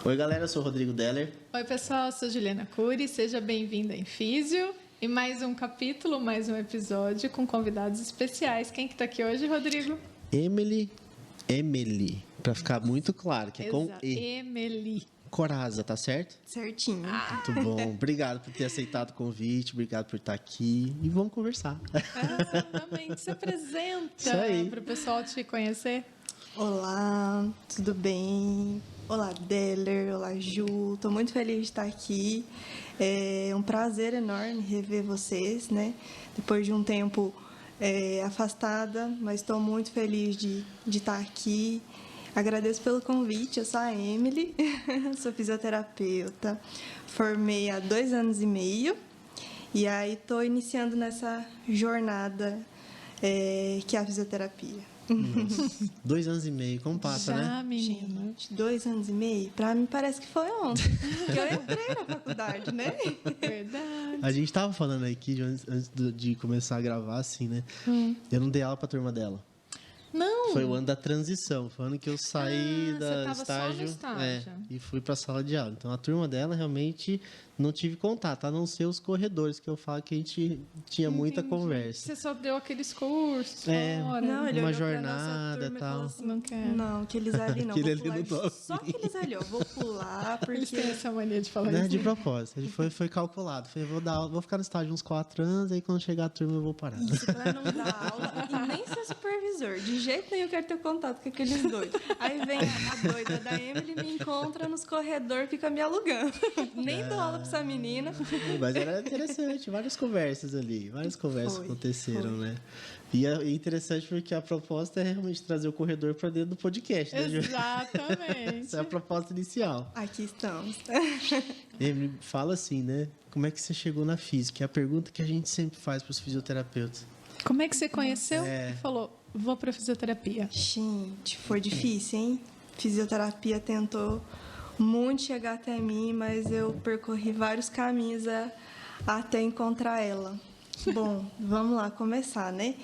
Oi, galera, eu sou o Rodrigo Deller. Oi, pessoal, eu sou Juliana Cury, seja bem-vinda em Físio. E mais um capítulo, mais um episódio com convidados especiais. Quem que tá aqui hoje, Rodrigo? Emily, pra ficar muito claro, que é com E. Emily. Coraza, tá certo? Certinho. Muito bom. Obrigado por ter aceitado o convite, obrigado por estar aqui e vamos conversar. Exatamente. Se apresenta para o pessoal te conhecer. Olá, tudo bem? Olá, Deller. Olá, Ju. Tô muito feliz de estar aqui. É um prazer enorme rever vocês, né? Depois de um tempo afastada, mas estou muito feliz de estar aqui. Agradeço pelo convite. Eu sou a Emily, sou fisioterapeuta. Formei há 2 anos e meio. E aí estou iniciando nessa jornada que é a fisioterapia. Nossa, 2 anos e meio, como passa, Já, né? menina. Gente, 2 anos e meio? Pra mim parece que foi ontem. Porque eu entrei na faculdade, né? Verdade. A gente tava falando aqui antes de começar a gravar, assim, né? Eu não dei aula pra turma dela. Não. Foi o ano da transição, foi o ano que eu saí você da tava só estágio, no estágio. e fui pra sala de aula. Então a turma dela realmente não tive contato, a não ser os corredores, que eu falo que a gente tinha muita conversa. Você só deu aqueles cursos fora. Não, ele Uma olhou pra jornada nossa turma e tal. falou assim, Não quero. não, aqueles ali não. Aquele vou ali pular. não tá Só aqueles ali, ó. Vou pular, Eles têm porque... essa mania de falar Né, isso. de propósito, ele foi calculado. Falei, vou ficar no estágio uns 4 anos, aí quando chegar a turma eu vou parar. Isso, pra não dar aula e nem ser supervisor. De jeito nenhum eu quero ter contato com aqueles doidos. Aí vem a doida da Emily, me encontra nos corredores, fica me alugando. Nem dou aula pra essa menina. Mas era interessante, várias conversas ali, Foi, aconteceram, foi. né? E é interessante porque a proposta é realmente trazer o corredor para dentro do podcast, né, Ju? Exatamente. Essa é a proposta inicial. Aqui estamos. Emily, fala assim, né? Como é que você chegou na física? É a pergunta que a gente sempre faz para os fisioterapeutas. Como é que você conheceu É. e falou, vou para fisioterapia? Gente, foi difícil, hein? Fisioterapia tentou muito chegar até mim, mas eu percorri vários caminhos até encontrar ela. Bom, vamos lá começar, né?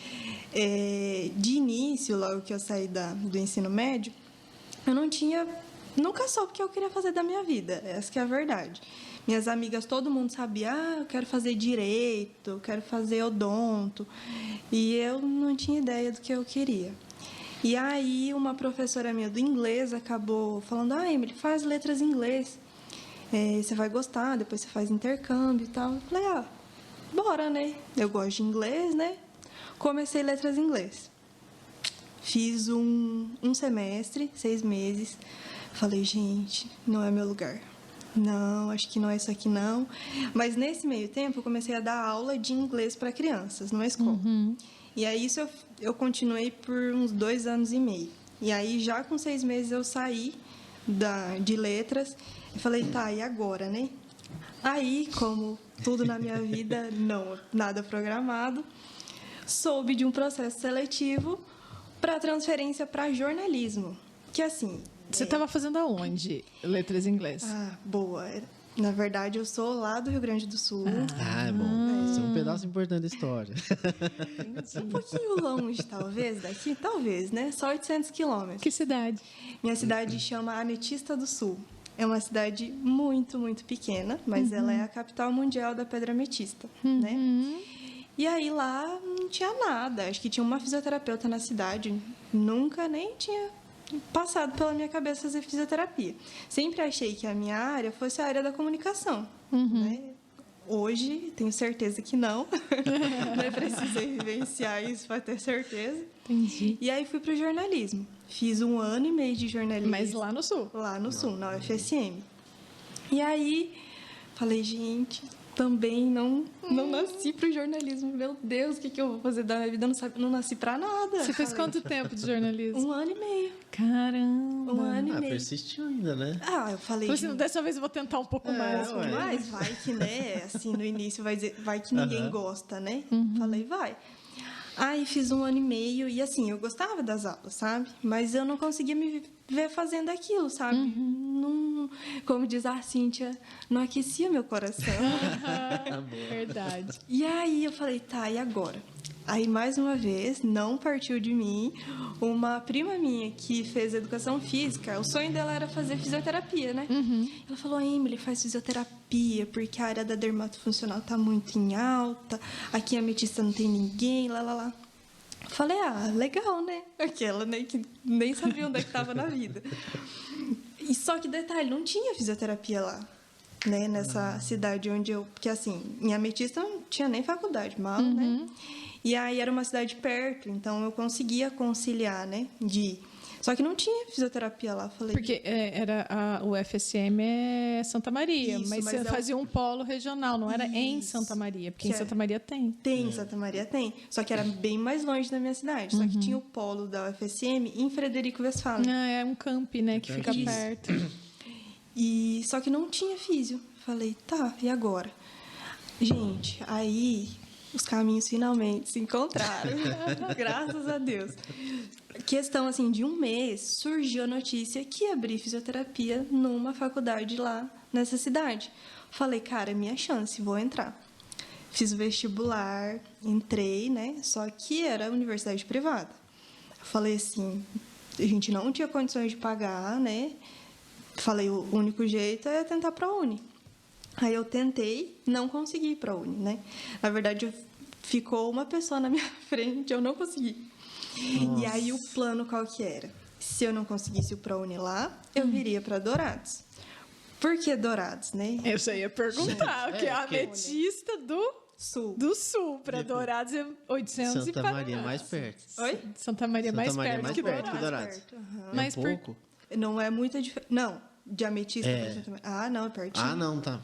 De início, logo que eu saí do ensino médio, eu nunca soube o que eu queria fazer da minha vida, essa que é a verdade. Minhas amigas, todo mundo sabia, eu quero fazer direito, eu quero fazer odonto, e eu não tinha ideia do que eu queria. E aí, uma professora minha do inglês acabou falando, Emily, faz letras em inglês, você vai gostar, depois você faz intercâmbio e tal. Eu falei, bora, né? Eu gosto de inglês, né? Comecei letras em inglês. Fiz um semestre, 6 meses. Falei, gente, não é meu lugar. Não, acho que não é isso aqui, não. Mas nesse meio tempo, eu comecei a dar aula de inglês para crianças, numa escola. E aí, isso eu continuei por uns 2 anos e meio. E aí, já com 6 meses, eu saí de letras. E falei, tá, e agora, né? Aí, como tudo na minha vida, nada programado, soube de um processo seletivo para transferência para jornalismo. Que assim... Você estava fazendo aonde letras em inglês? Boa. Na verdade, eu sou lá do Rio Grande do Sul. É bom. Isso é um pedaço importante da história. Um pouquinho longe, talvez, daqui. Talvez, né? Só 800 quilômetros. Que cidade? Minha cidade chama Ametista do Sul. É uma cidade muito, muito pequena, mas ela é a capital mundial da pedra ametista, né? E aí lá não tinha nada. Acho que tinha uma fisioterapeuta na cidade. Nunca nem tinha passado pela minha cabeça fazer fisioterapia. Sempre achei que a minha área fosse a área da comunicação, né? Hoje, tenho certeza que não. Não precisei vivenciar isso para ter certeza. Entendi. E aí fui para o jornalismo. Fiz 1 ano e meio de jornalismo. Mas lá no Sul? Lá no Sul, na UFSM. E aí, falei, gente, também não nasci para o jornalismo. Meu Deus, o que eu vou fazer da minha vida? Não nasci para nada. Você fez quanto tempo de jornalismo? 1 ano e meio. Caramba. 1 ano e meio. Persistiu ainda, né? Eu falei... Falei assim, dessa vez eu vou tentar um pouco mais. ué. Mas vai que, né? Assim, no início vai que ninguém gosta, né? Falei, vai. Aí fiz 1 ano e meio e assim, eu gostava das aulas, sabe? Mas eu não conseguia me ver fazendo aquilo, sabe? Não, como diz a Cíntia, não aquecia meu coração. Verdade. E aí eu falei, tá, e agora? Aí, mais uma vez, não partiu de mim. Uma prima minha que fez educação física, o sonho dela era fazer fisioterapia, né? Ela falou, Emily, faz fisioterapia, porque a área da dermatofuncional tá muito em alta, aqui em Ametista não tem ninguém, lá. Falei, legal, né? Aquela, né, que nem sabia onde é que tava na vida. E só que detalhe, não tinha fisioterapia lá, né? Nessa cidade onde eu... Porque, assim, em Ametista não tinha nem faculdade, mal, né? E aí era uma cidade perto, então eu conseguia conciliar, né? Só que não tinha fisioterapia lá. Falei, Porque o FSM é Santa Maria, Isso, mas mas você fazia um polo regional, não era em Santa Maria, porque em Santa Maria tem. Tem, em Santa Maria tem. Só que era bem mais longe da minha cidade. Só que tinha o polo da UFSM em Frederico Westphalen. É um camp, né, que fica Isso. perto. Só que não tinha físio. Falei, tá, e agora? Gente, aí os caminhos finalmente se encontraram. Graças a Deus. Questão, assim, de um mês, surgiu a notícia que ia abrir fisioterapia numa faculdade lá nessa cidade. Falei, cara, é minha chance, vou entrar. Fiz o vestibular, entrei, né? Só que era universidade privada. Falei assim, a gente não tinha condições de pagar, né? Falei, o único jeito é tentar para a Uni. Aí eu tentei, não consegui ir para a Uni, né? Na verdade, ficou uma pessoa na minha frente, eu não consegui. Nossa. E aí o plano qual que era? Se eu não conseguisse ir para a Uni lá, eu viria para Dourados. Por que Dourados, né? Eu já ia perguntar, porque a Ametista do Sul para Dourados é 800 Santa Maria mais perto. Oi? Santa Maria mais perto que Dourados. Mas pouco? Não é muita diferença. Não, de Ametista para Santa Maria. Não, é pertinho. Ah, não, tá.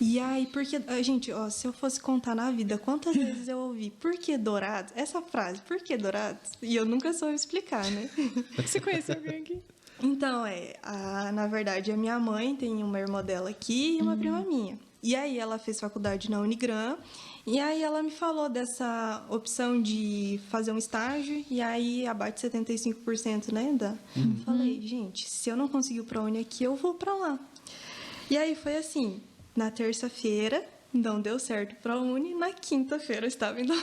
E aí, porque... Gente, ó, se eu fosse contar na vida, quantas vezes eu ouvi por que Dourados? Essa frase, por que Dourados? E eu nunca soube explicar, né? Você conhece alguém aqui? Então, na verdade, a minha mãe tem uma irmã dela aqui e uma prima minha. E aí, ela fez faculdade na Unigran. E aí, ela me falou dessa opção de fazer um estágio. E aí, abate 75%, né? Falei, gente, se eu não conseguir ir pra Uni aqui, eu vou pra lá. E aí, foi assim... Na terça-feira, não deu certo para a Uni. Na quinta-feira, eu estava indo...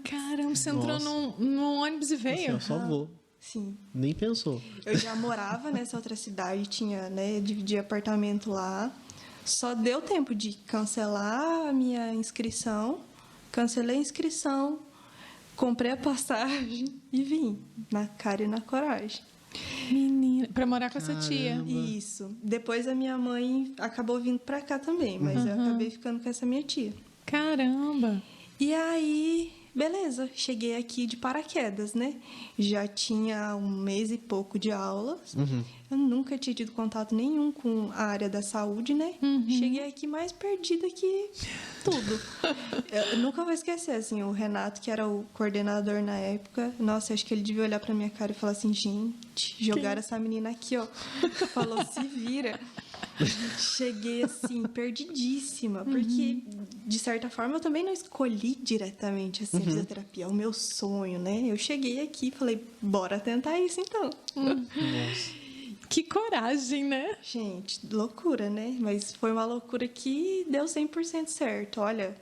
Caramba, você entrou num ônibus e veio? Assim, eu só vou. Sim. Nem pensou. Eu já morava nessa outra cidade, tinha, né, dividia apartamento lá. Só deu tempo de cancelar a minha inscrição. Cancelei a inscrição, comprei a passagem e vim. Na cara e na coragem. Menina, pra morar com essa tia. Isso. Depois a minha mãe acabou vindo pra cá também, mas eu acabei ficando com essa minha tia. Caramba! E aí, beleza, cheguei aqui de paraquedas, né? Já tinha 1 mês e pouco de aulas. Eu nunca tinha tido contato nenhum com a área da saúde, né? Cheguei aqui mais perdida que tudo. Eu nunca vou esquecer, assim, o Renato, que era o coordenador na época. Nossa, acho que ele devia olhar pra minha cara e falar assim, gente, jogaram essa menina aqui, ó. Falou, se vira. Cheguei, assim, perdidíssima. Porque, de certa forma, eu também não escolhi diretamente, assim, a fisioterapia. É o meu sonho, né? Eu cheguei aqui e falei, bora tentar isso, então. Nossa. Que coragem, né? Gente, loucura, né? Mas foi uma loucura que deu 100% certo. Olha,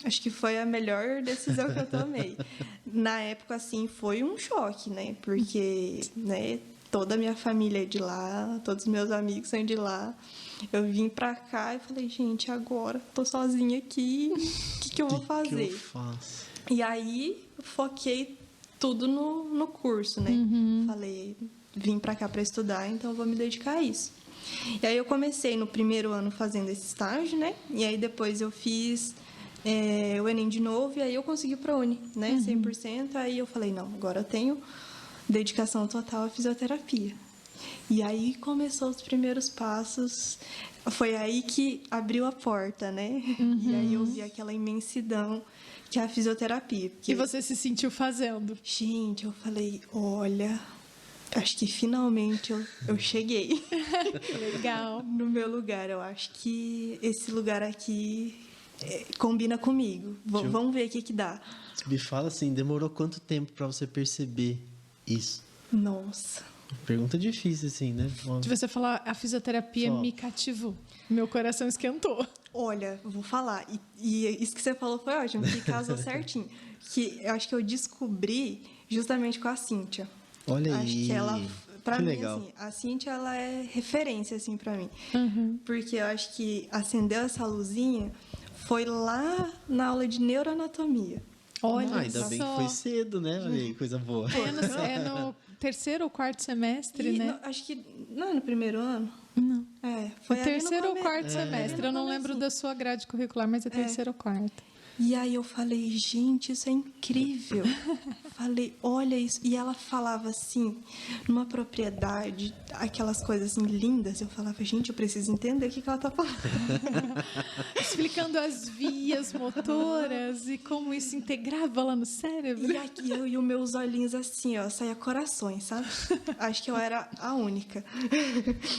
acho que foi a melhor decisão que eu tomei. Na época, assim, foi um choque, né? Porque, né, toda a minha família é de lá, todos os meus amigos são de lá. Eu vim pra cá e falei, gente, agora tô sozinha aqui, o que eu vou fazer? Que eu faço? E aí, foquei tudo no curso, né? Falei, vim pra cá pra estudar, então eu vou me dedicar a isso. E aí eu comecei no primeiro ano fazendo esse estágio, né? E aí depois eu fiz o Enem de novo e aí eu consegui pra Uni, né? 100%. Aí eu falei, não, agora eu tenho dedicação total à fisioterapia. E aí começou os primeiros passos. Foi aí que abriu a porta, né? E aí eu vi aquela imensidão que é a fisioterapia. Porque... E você se sentiu fazendo? Gente, eu falei, olha... Acho que finalmente eu cheguei. Legal. No meu lugar. Eu acho que esse lugar aqui combina comigo. Vamos ver o que dá. Me fala assim, demorou quanto tempo para você perceber isso? Nossa. Pergunta difícil, assim, né? De você falar, a fisioterapia me cativou. Meu coração esquentou. Olha, vou falar. E isso que você falou foi ótimo, que casou certinho. Que eu acho que eu descobri justamente com a Cíntia. Olha Acho aí. que ela, pra Que mim, legal. assim, a Cíntia, ela é referência, assim, pra mim. Porque eu acho que acendeu essa luzinha foi lá na aula de neuroanatomia. Olha Ainda bem que só. foi cedo, né? Olha aí, coisa boa. É no terceiro ou quarto semestre, E, né? acho que não é no primeiro ano? Não. Foi O ali no terceiro ou come- quarto semestre. Eu não lembro da sua grade curricular, mas é terceiro ou quarto. E aí eu falei, gente, isso é incrível. Falei, olha isso. E ela falava assim, numa propriedade, aquelas coisas assim lindas. Eu falava, gente, eu preciso entender o que ela tá falando. Explicando as vias motoras e como isso integrava lá no cérebro. E aqui eu e os meus olhinhos assim, ó, saía corações, sabe? Acho que eu era a única.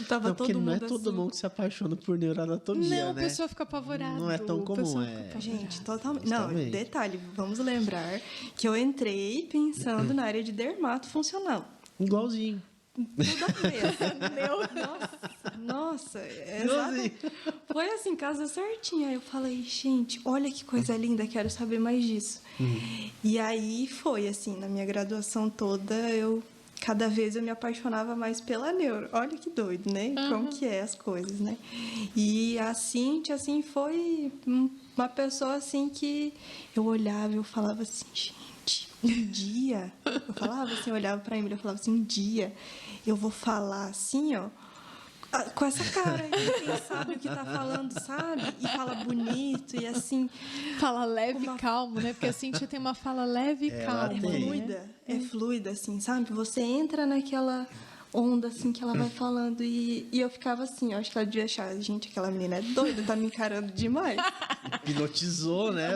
Tava Não, porque todo não é mundo todo assim. mundo que se apaixona por neuroanatomia, Não, né? a pessoa fica apavorada. Não é tão o comum, pessoal é. fica apavorada. Gente, totalmente. Não, Justamente. detalhe, vamos lembrar que eu entrei pensando na área de dermato funcional. Igualzinho. Tudo a ver. Nossa, Igualzinho. exato. Foi assim, casa certinha. Aí eu falei, gente, olha que coisa linda, quero saber mais disso. E aí foi assim, na minha graduação toda, cada vez eu me apaixonava mais pela neuro. Olha que doido, né? Como que é as coisas, né? E a Cíntia, assim, foi uma pessoa, assim, que eu olhava e eu falava assim, gente, um dia... Eu falava assim, eu olhava pra Emília, eu falava assim, um dia eu vou falar assim, ó, com essa cara aí, quem sabe o que tá falando, sabe? E fala bonito e assim... Fala leve e calmo, né? Porque a Cíntia tem uma fala leve e Ela calma. tem. Né? É fluida, assim, sabe? Você entra naquela onda, assim, que ela vai falando e eu ficava assim, eu acho que ela devia achar, gente, aquela menina é doida, tá me encarando demais. Hipnotizou, né?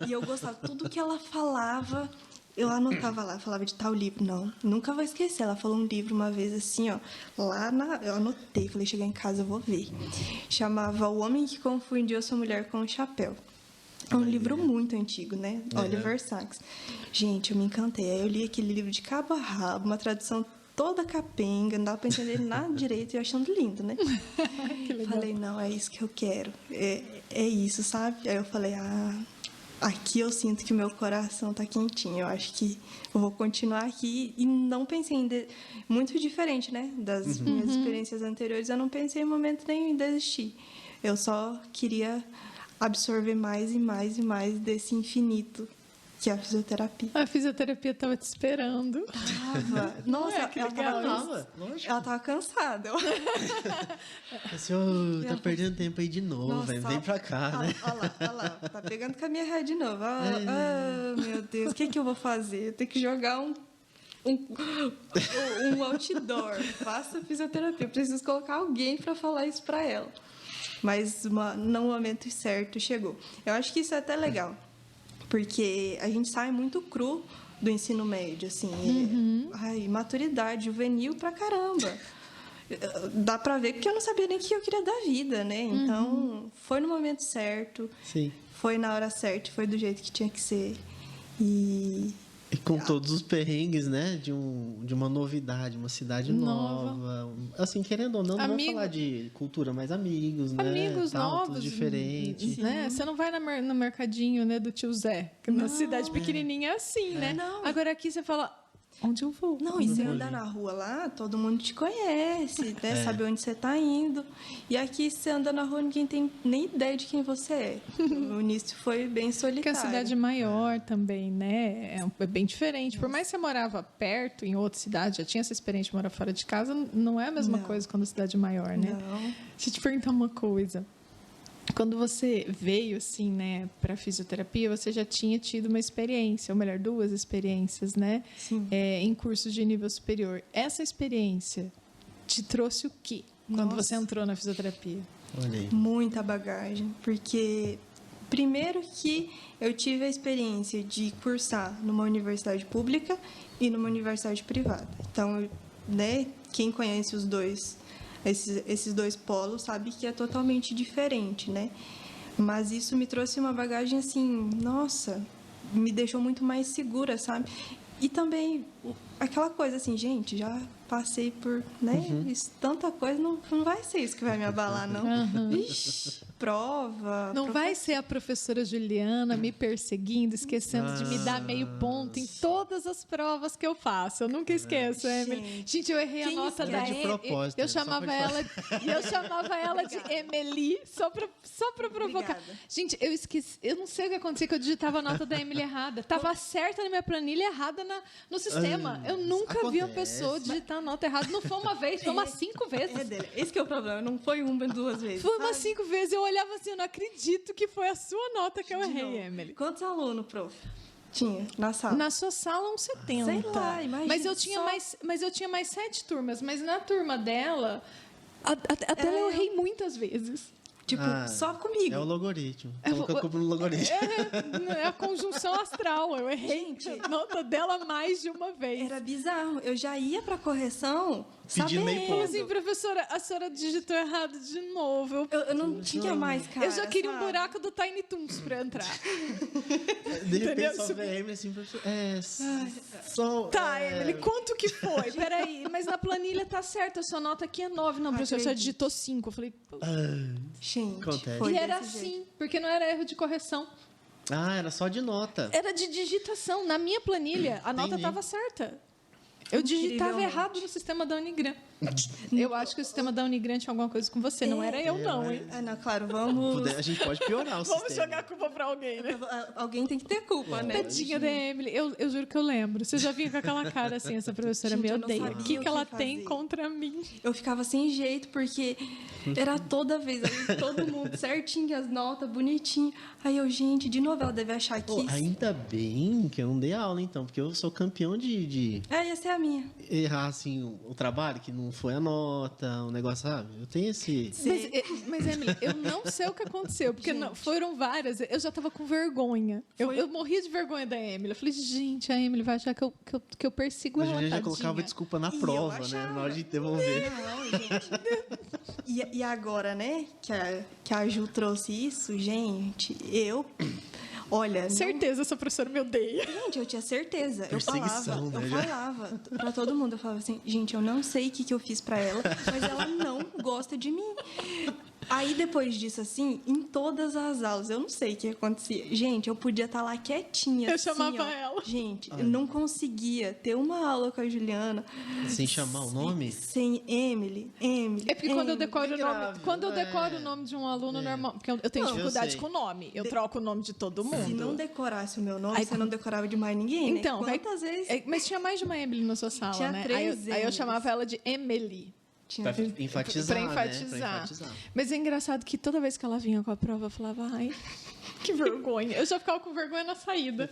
E eu gostava, tudo que ela falava, eu anotava lá, falava de tal livro. Não, nunca vou esquecer. Ela falou um livro uma vez assim, ó, eu anotei, falei, chegar em casa eu vou ver. Chamava O Homem que Confundiu Sua Mulher com o Chapéu. É um livro muito antigo, né? Oliver Sacks. Gente, eu me encantei. Aí eu li aquele livro de cabo a rabo, uma tradução toda capenga, não dava pra entender nada direito e eu achando lindo, né? Que legal. Falei, não, é isso que eu quero. É isso, sabe? Aí eu falei, aqui eu sinto que o meu coração tá quentinho. Eu acho que eu vou continuar aqui. E não pensei muito diferente, né? Das minhas experiências anteriores, eu não pensei em momento nenhum em desistir. Eu só queria absorver mais e mais e mais desse infinito que é a fisioterapia. A fisioterapia estava te esperando. Nossa, que ela legal tava, lógico. ela tava cansada. Assim, ô, tá perdendo tempo aí de novo, Nossa, velho. Vem pra cá, né? Olha lá, tá pegando com a minha ré de novo. Meu Deus, o que eu vou fazer? Eu tenho que jogar um outdoor. Faça fisioterapia. Eu preciso colocar alguém para falar isso para ela. Mas no momento certo chegou. Eu acho que isso é até legal. Porque a gente sai muito cru do ensino médio, assim. Maturidade juvenil pra caramba. Dá pra ver que eu não sabia nem o que eu queria da vida, né? Então, foi no momento certo. Sim. Foi na hora certa, foi do jeito que tinha que ser. E com todos os perrengues, né? De uma novidade, uma cidade nova. Assim, querendo ou não, não vou falar de cultura, mas amigos, né? Amigos Tal, tudo novos. diferente. Né? Você não vai no mercadinho, né, do tio Zé. Que na cidade pequenininha é assim, né? Não. Agora aqui você fala, onde eu vou? Não, e você andar na rua lá, todo mundo te conhece, né? Sabe onde você tá indo. E aqui, você anda na rua, ninguém tem nem ideia de quem você é. O início foi bem Porque solitário. a cidade é maior também, né? É bem diferente. Por mais que você morava perto, em outra cidade, já tinha essa experiência de morar fora de casa, não é a mesma coisa quando a cidade é maior, né? Não. Deixa eu te perguntar uma coisa. Quando você veio, assim, né, para fisioterapia, você já tinha tido uma experiência, ou melhor, 2 experiências, né? Sim. Em cursos de nível superior. Essa experiência te trouxe o quê quando você entrou na fisioterapia? Olha aí. Muita bagagem, porque primeiro que eu tive a experiência de cursar numa universidade pública e numa universidade privada. Então, né, quem conhece esses dois polos sabe que é totalmente diferente, né? Mas isso me trouxe uma bagagem assim, nossa, me deixou muito mais segura, sabe? E também aquela coisa assim, gente, já passei por, né, isso, tanta coisa, não vai ser isso que vai me abalar, não. Ixi, prova. Não vai ser a professora Juliana me perseguindo, esquecendo de me dar meio ponto em todas as provas que eu faço. Eu nunca esqueço, Emily. Gente, eu errei a nota da de propósito. Eu chamava ela de Emily só pra provocar. Obrigada. Gente, eu esqueci. Eu não sei o que aconteceu, que eu digitava a nota da Emily errada. Tava certa na minha planilha, errada no sistema. Eu nunca vi uma pessoa digitar a nota errada. Não foi uma vez, foi umas 5 vezes. Esse que é o problema, não foi uma, 2 vezes. Foi umas 5 vezes. Eu olhava assim, eu não acredito que foi a sua nota que eu errei, novo. Emily. Quantos alunos, prof? Tinha na sala? Na sua sala, uns 70. Sei lá, imagina. Mas eu tinha mais 7 turmas. Mas na turma dela, até eu errei muitas vezes. Tipo, só comigo. É o logaritmo. Coloca a culpa no logaritmo. É a conjunção astral. Eu errei a nota dela mais de uma vez. Era bizarro. Eu já ia pra correção Pedindo meio Como ponto. assim, professora? A senhora digitou errado de novo. Eu não tinha mais, cara. Eu já queria um sabe? buraco do Tiny Toons pra entrar. De repente só vê a Emily assim, professor. Só. Tá, Emily, quanto que foi? Peraí, mas na planilha tá certo, a sua nota aqui é 9. Não, professor, você digitou 5. Eu falei, pô. Gente, Acontece. foi E era desse assim, jeito. porque não era erro de correção. Era só de nota. Era de digitação. Na minha planilha, a nota Entendi. estava certa. Eu digitava Incrivelmente. errado no sistema da Unigram. Eu acho que o sistema da Unigram tinha alguma coisa com você. Não era eu, não, hein? Não, claro, vamos... A gente pode piorar o Vamos sistema. jogar a culpa pra alguém, né? Alguém tem que ter culpa, né? Tadinha da Emily. Eu juro que eu lembro. Você já vinha com aquela cara assim, essa professora Gente, me eu não odeia. sabia O que o ela que tem fazer. contra mim? Eu ficava sem jeito, porque era toda vez, aí todo mundo certinho, as notas, bonitinho. Aí eu, gente, de novo ela deve achar que... Pô, ainda bem que eu não dei aula, então, porque eu sou campeão de essa é a minha. errar, assim, o trabalho, que não foi a nota, o negócio, sabe? Eu tenho esse... Mas, Emily, eu não sei o que aconteceu, porque foram várias. Eu já tava com vergonha. Eu morria de vergonha da Emily. Eu falei, gente, a Emily vai achar que eu persigo A ela, Juliana já tadinha. colocava desculpa na E eu prova, né? achava. Na hora de devolver. Não, gente. E agora, né, que a Ju trouxe isso, gente, olha... Certeza, essa professora me odeia. Gente, eu tinha certeza. Perseguição, Eu né, já? falava pra todo mundo. Eu falava assim, gente, eu não sei o que eu fiz pra ela, mas ela não gosta de mim. Aí, depois disso, assim, em todas as aulas, eu não sei o que acontecia. Gente, eu podia estar lá quietinha. Eu assim, chamava ó. ela. Gente, eu não conseguia ter uma aula com a Juliana. Sem chamar o nome? Sem Emily. É porque quando eu decoro o Bem nome, grave, quando eu é. decoro o nome de um aluno normal, porque eu tenho Não, dificuldade eu sei. com o nome. Eu troco o nome de todo mundo. Se não decorasse o meu nome, Aí, você não decorava de mais ninguém, Então, né? Quantas vezes mas tinha mais de uma Emily na sua sala, Tinha né? 3 Aí eu Emilys. chamava ela de Emily. tinha... Pra enfatizar, Pra né? enfatizar. Pra enfatizar. Mas é engraçado que toda vez que ela vinha com a prova, eu falava, ai, que vergonha. Eu já ficava com vergonha na saída.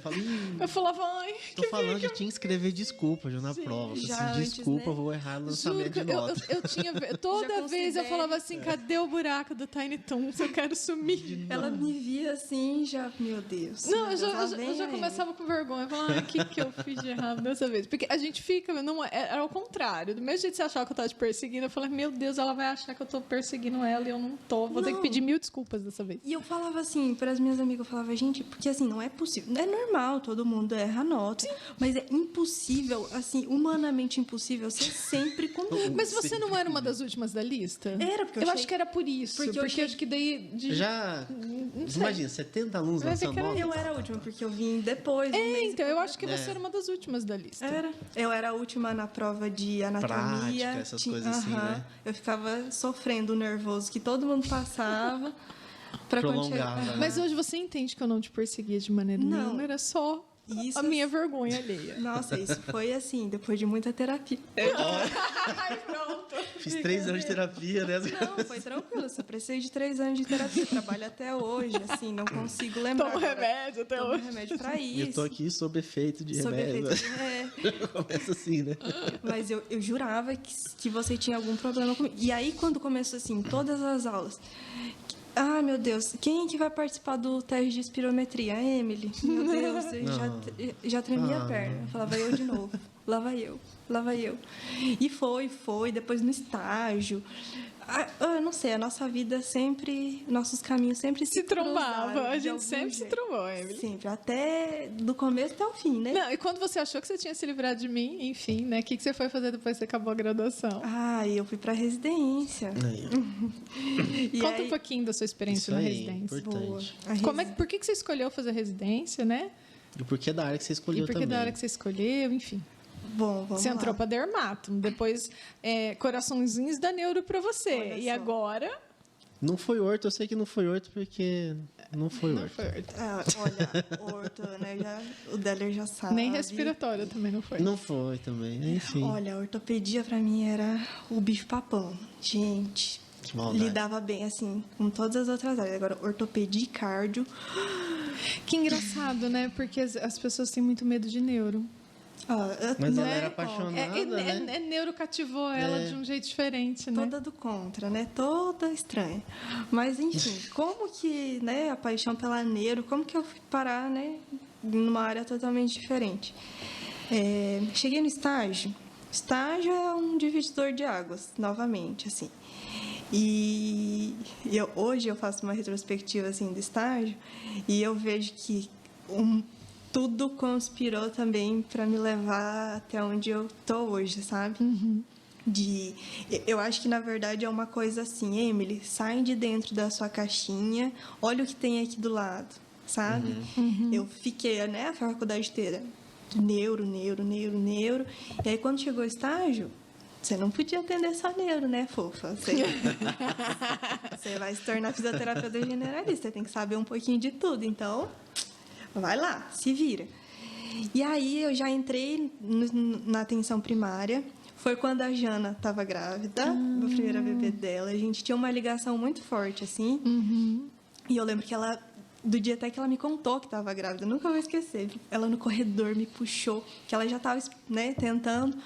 Eu falava, ai, Tô falando, já tinha que escrever desculpa já na prova. já Assim, antes, desculpa, né? vou errar no juro lançamento que de nota. eu tinha... Toda vez eu falava assim, cadê o buraco do Tiny Toons? Eu quero sumir. Ela me via assim, já, meu Deus. Não, meu eu Deus, lá já vem a começava com vergonha. Eu falava, o que eu fiz de errado dessa vez? Porque a gente fica... Não, era ao contrário. Do mesmo jeito que você achava que eu tava te perseguindo, eu falei, meu Deus, ela vai achar que eu tô perseguindo ela e eu não tô. Vou ter que Não. pedir 1000 desculpas dessa vez. E eu falava assim, para as minhas amigas, eu falava, gente, porque assim, não é possível. É normal, todo mundo erra a nota. Mas é impossível, assim, humanamente impossível, ser sempre comigo. Mas você não era uma das últimas da lista? Era, porque eu eu achei- acho que era por isso. porque Porque eu eu acho que daí... Já, sei. imagina, 70 alunos Vai ver lançando que era nota. Eu era a última, porque eu vim depois. um mês Então, eu acho que É. você era uma das últimas da lista. Era. Eu era a última na prova de anatomia. Prática, essas coisas assim, né? Eu ficava sofrendo o nervoso que todo mundo passava. Pra quando Prolongava, chegar- né? Mas hoje você entende que eu não te perseguia de maneira Não. nenhuma. Era só Isso- a minha vergonha alheia. Nossa, isso foi assim, depois de muita terapia. Ai, pronto. Fiz 3 anos de terapia, né? Não, foi tranquilo. Eu só precisei de 3 anos de terapia. Trabalho até hoje, assim, não consigo lembrar. Toma agora. remédio até Tomo hoje. remédio pra E isso. eu tô aqui sob efeito de Sob remédio. efeito de... Começa assim, né? Mas eu jurava que você tinha algum problema comigo. E aí, quando começou assim, todas as aulas... Ah, meu Deus, quem é que vai participar do teste de espirometria? A Emily. Meu Deus, eu já tremia a perna. Eu falava, eu de novo. Lá vai eu. E foi. Depois no estágio. Eu não sei, a nossa vida sempre, nossos caminhos sempre se trombava. A gente sempre se trombou, Emily. Sempre, até do começo até o fim, né? Não, e quando você achou que você tinha se livrado de mim, enfim, né? O que você foi fazer depois que você acabou a graduação? Eu fui pra residência. Conta um pouquinho da sua experiência na residência. Importante. Por que você escolheu fazer residência, né? E por que da área que você escolheu também? E por que da área que você escolheu, enfim. Bom, vamos Você entrou para dermato, depois coraçõezinhos da neuro para você. E agora? Não foi orto, eu sei que não foi orto porque não foi orto. Olha, orto, né? O Deller já sabe. Nem respiratório também não foi. Não foi também, enfim. Olha, a ortopedia para mim era o bicho-papão. Gente, que maldade. Lidava bem, assim, com todas as outras áreas. Agora, ortopedia e cardio... Que engraçado, né? Porque as pessoas têm muito medo de neuro. Mas ela era apaixonada, né? Neuro cativou ela de um jeito diferente, né? Toda do contra, né? Toda estranha. Mas, enfim, como que, né, a paixão pela neuro, como que eu fui parar, né, numa área totalmente diferente? Cheguei no estágio. Estágio é um divisor de águas, novamente, assim. E hoje eu faço uma retrospectiva, assim, do estágio e eu vejo que tudo conspirou também para me levar até onde eu tô hoje, sabe? Uhum. Eu acho que, na verdade, é uma coisa assim, Emily, sai de dentro da sua caixinha, olha o que tem aqui do lado, sabe? Uhum. Eu fiquei, né, a faculdade inteira, neuro. E aí, quando chegou o estágio, você não podia atender só neuro, né, fofa? Você vai se tornar fisioterapeuta generalista, você tem que saber um pouquinho de tudo, então... Vai lá, se vira. E aí eu já entrei na atenção primária. Foi quando a Jana estava grávida, a primeira bebê dela. A gente tinha uma ligação muito forte, assim. Uhum. E eu lembro que ela, do dia até que ela me contou que estava grávida, eu nunca vou esquecer. Ela no corredor me puxou, que ela já estava, né, tentando.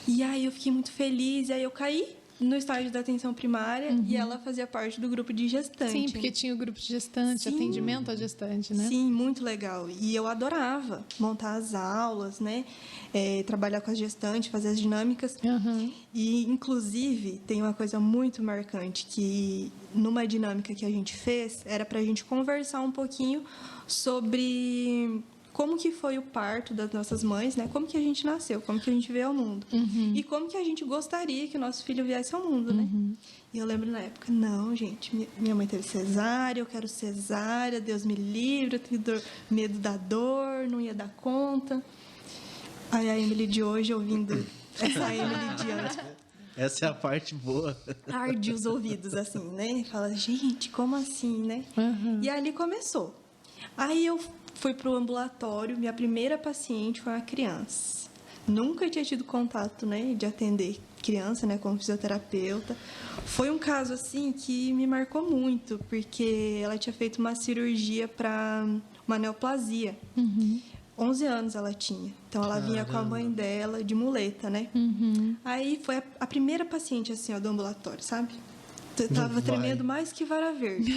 E aí eu fiquei muito feliz, e aí eu caí no estágio da atenção primária e ela fazia parte do grupo de gestante. Sim, porque tinha o grupo de gestante, atendimento à gestante, né? Sim, muito legal. E eu adorava montar as aulas, né? Trabalhar com as gestantes, fazer as dinâmicas. Uhum. E, inclusive, tem uma coisa muito marcante que, numa dinâmica que a gente fez, era para a gente conversar um pouquinho sobre... como que foi o parto das nossas mães, né? Como que a gente nasceu, como que a gente veio ao mundo. Uhum. E como que a gente gostaria que o nosso filho viesse ao mundo, né? E eu lembro na época, não, gente, minha mãe teve cesárea, eu quero cesárea, Deus me livre, eu tenho medo da dor, não ia dar conta. Aí a Emily de hoje, ouvindo essa Emily de antes... Essa é a parte boa. Arde os ouvidos, assim, né? Fala, gente, como assim, né? Uhum. E ali começou. Aí eu... fui para o ambulatório, minha primeira paciente foi uma criança. Nunca tinha tido contato, né, de atender criança, né, como fisioterapeuta. Foi um caso, assim, que me marcou muito, porque ela tinha feito uma cirurgia para uma neoplasia. 11 anos ela tinha. Então, ela vinha com a mãe dela de muleta, né? Aí, foi a primeira paciente, assim, ó, do ambulatório, sabe? Tava tremendo mais que vara verde.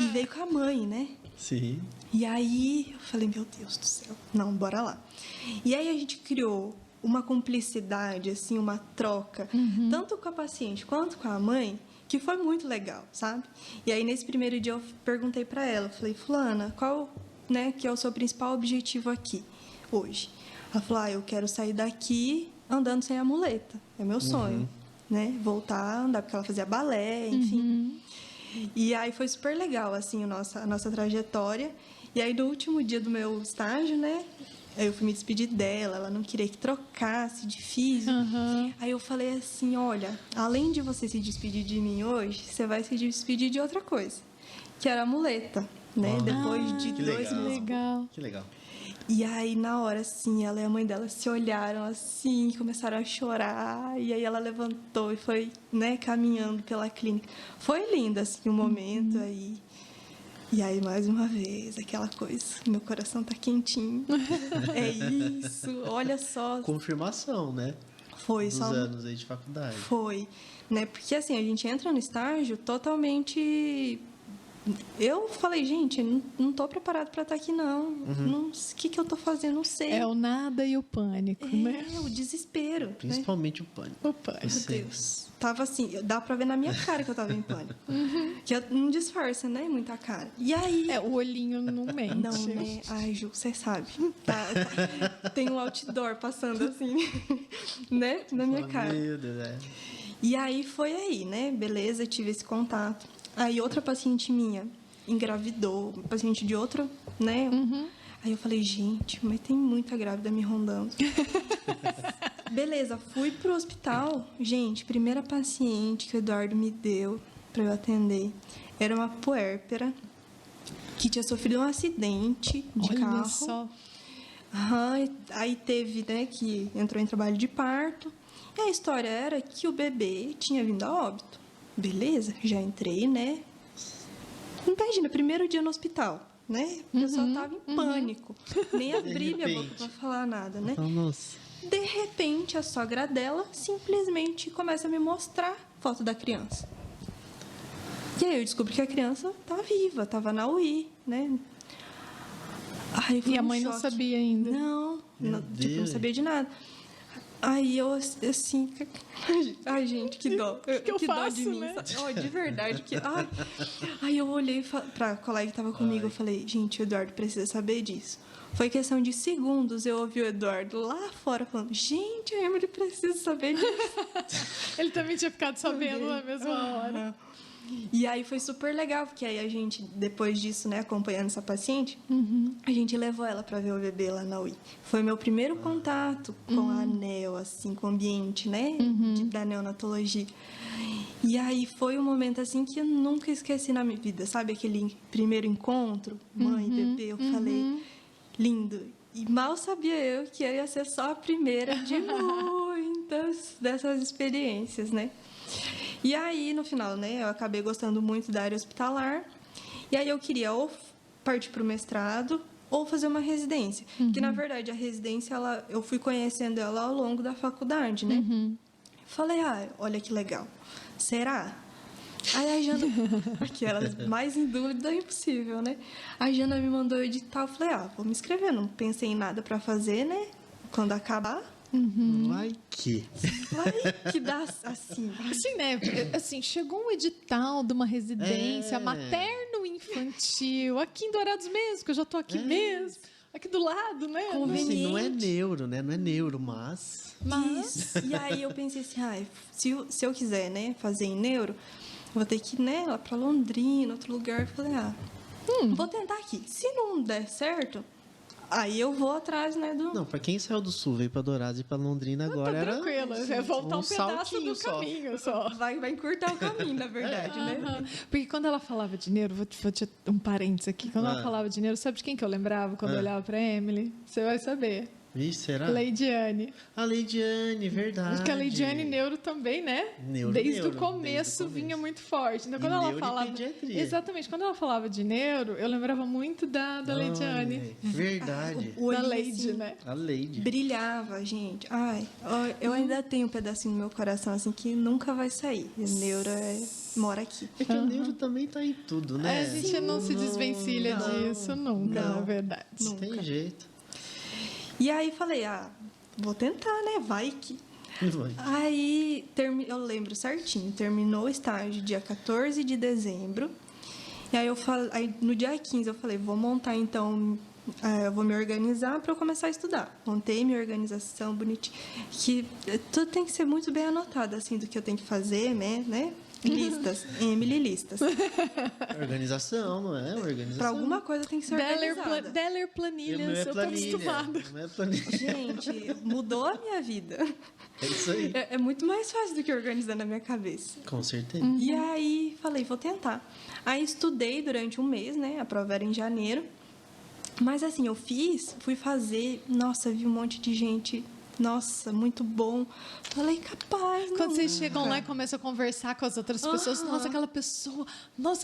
E veio com a mãe, né? Sim. E aí, eu falei, meu Deus do céu, não, bora lá. E aí, a gente criou uma cumplicidade, assim, uma troca, tanto com a paciente quanto com a mãe, que foi muito legal, sabe? E aí, nesse primeiro dia, eu perguntei para ela, falei, fulana, qual, né, que é o seu principal objetivo aqui, hoje? Ela falou, eu quero sair daqui andando sem a muleta, é meu sonho, né? Voltar a andar, porque ela fazia balé, enfim... E aí foi super legal, assim, a nossa trajetória. E aí, no último dia do meu estágio, né? Eu fui me despedir dela, ela não queria que trocasse de físico. Aí eu falei assim, olha, além de você se despedir de mim hoje, você vai se despedir de outra coisa, que era a muleta, né? Depois de 2 meses. Legal. Que legal. E aí, na hora, assim, ela e a mãe dela se olharam, assim, começaram a chorar. E aí, ela levantou e foi, né, caminhando pela clínica. Foi lindo, assim, o momento aí. E aí, mais uma vez, aquela coisa, meu coração tá quentinho. É isso, olha só. Confirmação, né? Foi dos só... anos aí de faculdade. Foi, né? Porque, assim, a gente entra no estágio totalmente Eu falei, gente, não tô preparado para estar aqui, não. O que eu tô fazendo? Não sei. É o nada e o pânico, né? É, o desespero. Principalmente, né? O pânico. O pânico. Meu Deus. Tava assim, dá pra ver na minha cara que eu tava em pânico. Que não disfarça, né? Muita cara. E aí... O olhinho não mente. Não, né? Ai, Ju, você sabe. Tem um outdoor passando assim, né? Na minha cara. Meu Deus, E aí foi aí, né? Beleza, tive esse contato. Aí outra paciente minha engravidou, paciente de outro, né? Aí eu falei, gente, mas tem muita grávida me rondando. Beleza, fui pro hospital. Gente, primeira paciente que o Eduardo me deu para eu atender era uma puérpera que tinha sofrido um acidente de carro. Olha só. Aí teve, né, que entrou em trabalho de parto. E a história era que o bebê tinha vindo a óbito. Beleza, já entrei, né? Imagina, primeiro dia no hospital, né? A pessoa tava em pânico. Nem abri minha boca para falar nada, né? Nossa. De repente, a sogra dela simplesmente começa a me mostrar foto da criança. E aí eu descobri que a criança tá viva, tava na UTI, né? Aí e a mãe não sabia ainda? Não, não sabia de nada. Aí eu, assim... Ai, gente, que dó. Que eu faço, dó de mim, né? De verdade. Aí eu olhei pra colega que tava comigo, eu falei, gente, o Eduardo precisa saber disso. Foi questão de segundos, eu ouvi o Eduardo lá fora falando, gente, a Emily precisa saber disso. Ele também tinha ficado sabendo na mesma hora. E aí foi super legal, porque aí a gente, depois disso, né, acompanhando essa paciente, a gente levou ela para ver o bebê lá na UTI. Foi meu primeiro contato com a neo, assim, com o ambiente, né, da neonatologia. E aí foi um momento, assim, que eu nunca esqueci na minha vida, sabe? Aquele primeiro encontro, mãe e bebê, eu falei, lindo. E mal sabia eu que eu ia ser só a primeira de muitas dessas experiências, né? E aí, no final, né, eu acabei gostando muito da área hospitalar. E aí eu queria ou partir para o mestrado ou fazer uma residência. Que, na verdade, a residência, eu fui conhecendo ela ao longo da faculdade, né? Falei, olha que legal. Será? Aí a Jana... Aquelas mais em dúvida, impossível, né? A Jana me mandou o edital. Eu falei, vou me inscrever. Não pensei em nada para fazer, né? Quando acabar... Vai que dá assim. Assim, né? Assim, chegou um edital de uma residência materno-infantil, aqui em Dourados mesmo, que eu já tô aqui mesmo, aqui do lado, né? Assim, não é neuro, né? Não é neuro, mas... E aí eu pensei assim, se eu quiser, né, fazer em neuro, eu vou ter que ir, né, lá para Londrina, outro lugar. Eu falei, vou tentar aqui. Se não der certo... Aí eu vou atrás, né, do... Não, para quem saiu do Sul, veio para Dourados e para Londrina agora era... Tranquilo, vai voltar um pedaço do caminho só. Vai encurtar o caminho, na verdade, né? Porque quando ela falava de neuro, vou te um parênteses aqui, quando ela falava de neuro, sabe de quem que eu lembrava quando eu olhava para Emily? Você vai saber. Vixe, será? Leidiane. A Leidiane, verdade. Porque a Leidiane neuro também, né? Desde o começo vinha muito forte. Então, quando ela falava... Exatamente. Quando ela falava de neuro, eu lembrava muito da Leidiane. Verdade. Da Leide, né? A Leide. Brilhava, gente. Eu ainda tenho um pedacinho no meu coração, assim, que nunca vai sair. E o neuro mora aqui. É que o neuro também tá em tudo, né? A gente não se desvencilha disso nunca, na verdade. Não tem jeito. E aí falei, vou tentar, né? Vai que... Aí, eu lembro certinho, terminou o estágio dia 14 de dezembro. E aí, no dia 15 eu falei, vou montar então, eu vou me organizar para eu começar a estudar. Montei minha organização bonitinha, que tudo tem que ser muito bem anotado, assim, do que eu tenho que fazer, né? Listas, Emily listas. Organização, não é? Organização. Para alguma coisa tem que ser organizada. Deller planilhas, eu tô acostumada. Não é planilha. Gente, mudou a minha vida. É isso aí. É muito mais fácil do que organizar na minha cabeça. Com certeza. E aí, falei, vou tentar. Aí, estudei durante um mês, né? A prova era em janeiro. Mas, assim, fui fazer... Nossa, vi um monte de gente... Nossa, muito bom. Falei, capaz, não. Quando vocês chegam lá e começam a conversar com as outras pessoas, nossa,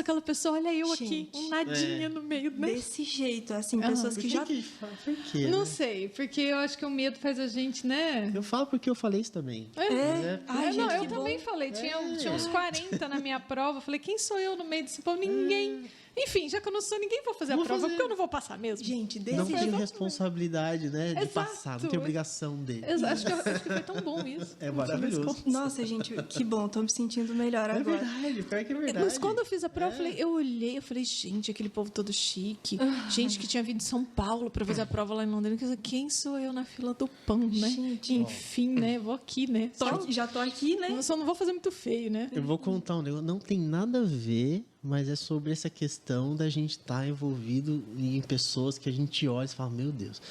aquela pessoa, olha eu aqui, um nadinha no meio, né? Desse jeito, assim, pessoas que já... Por quê? Não sei, porque eu acho que o medo faz a gente, né? Eu falo porque eu falei isso também. Eu também falei, tinha uns 40 na minha prova, eu falei, quem sou eu no meio desse povo? Ninguém. Enfim, já que eu não sou ninguém, vou fazer a prova, porque eu não vou passar mesmo. Gente, desse não tem responsabilidade, né, de passar, não tem obrigação dele. Acho que foi tão bom isso. É maravilhoso. Nossa, gente, que bom, tô me sentindo melhor agora. É verdade, pior que é verdade. Mas quando eu fiz a prova, eu olhei, eu falei, gente, aquele povo todo chique, gente que tinha vindo de São Paulo para fazer a prova lá em Londrina, quem sou eu na fila do pão, né? Gente, enfim, né? Vou aqui, né? Já tô aqui, né? Só não vou fazer muito feio, né? Eu vou contar um negócio, não tem nada a ver, mas é sobre essa questão da gente estar envolvido em pessoas que a gente olha e fala, meu Deus,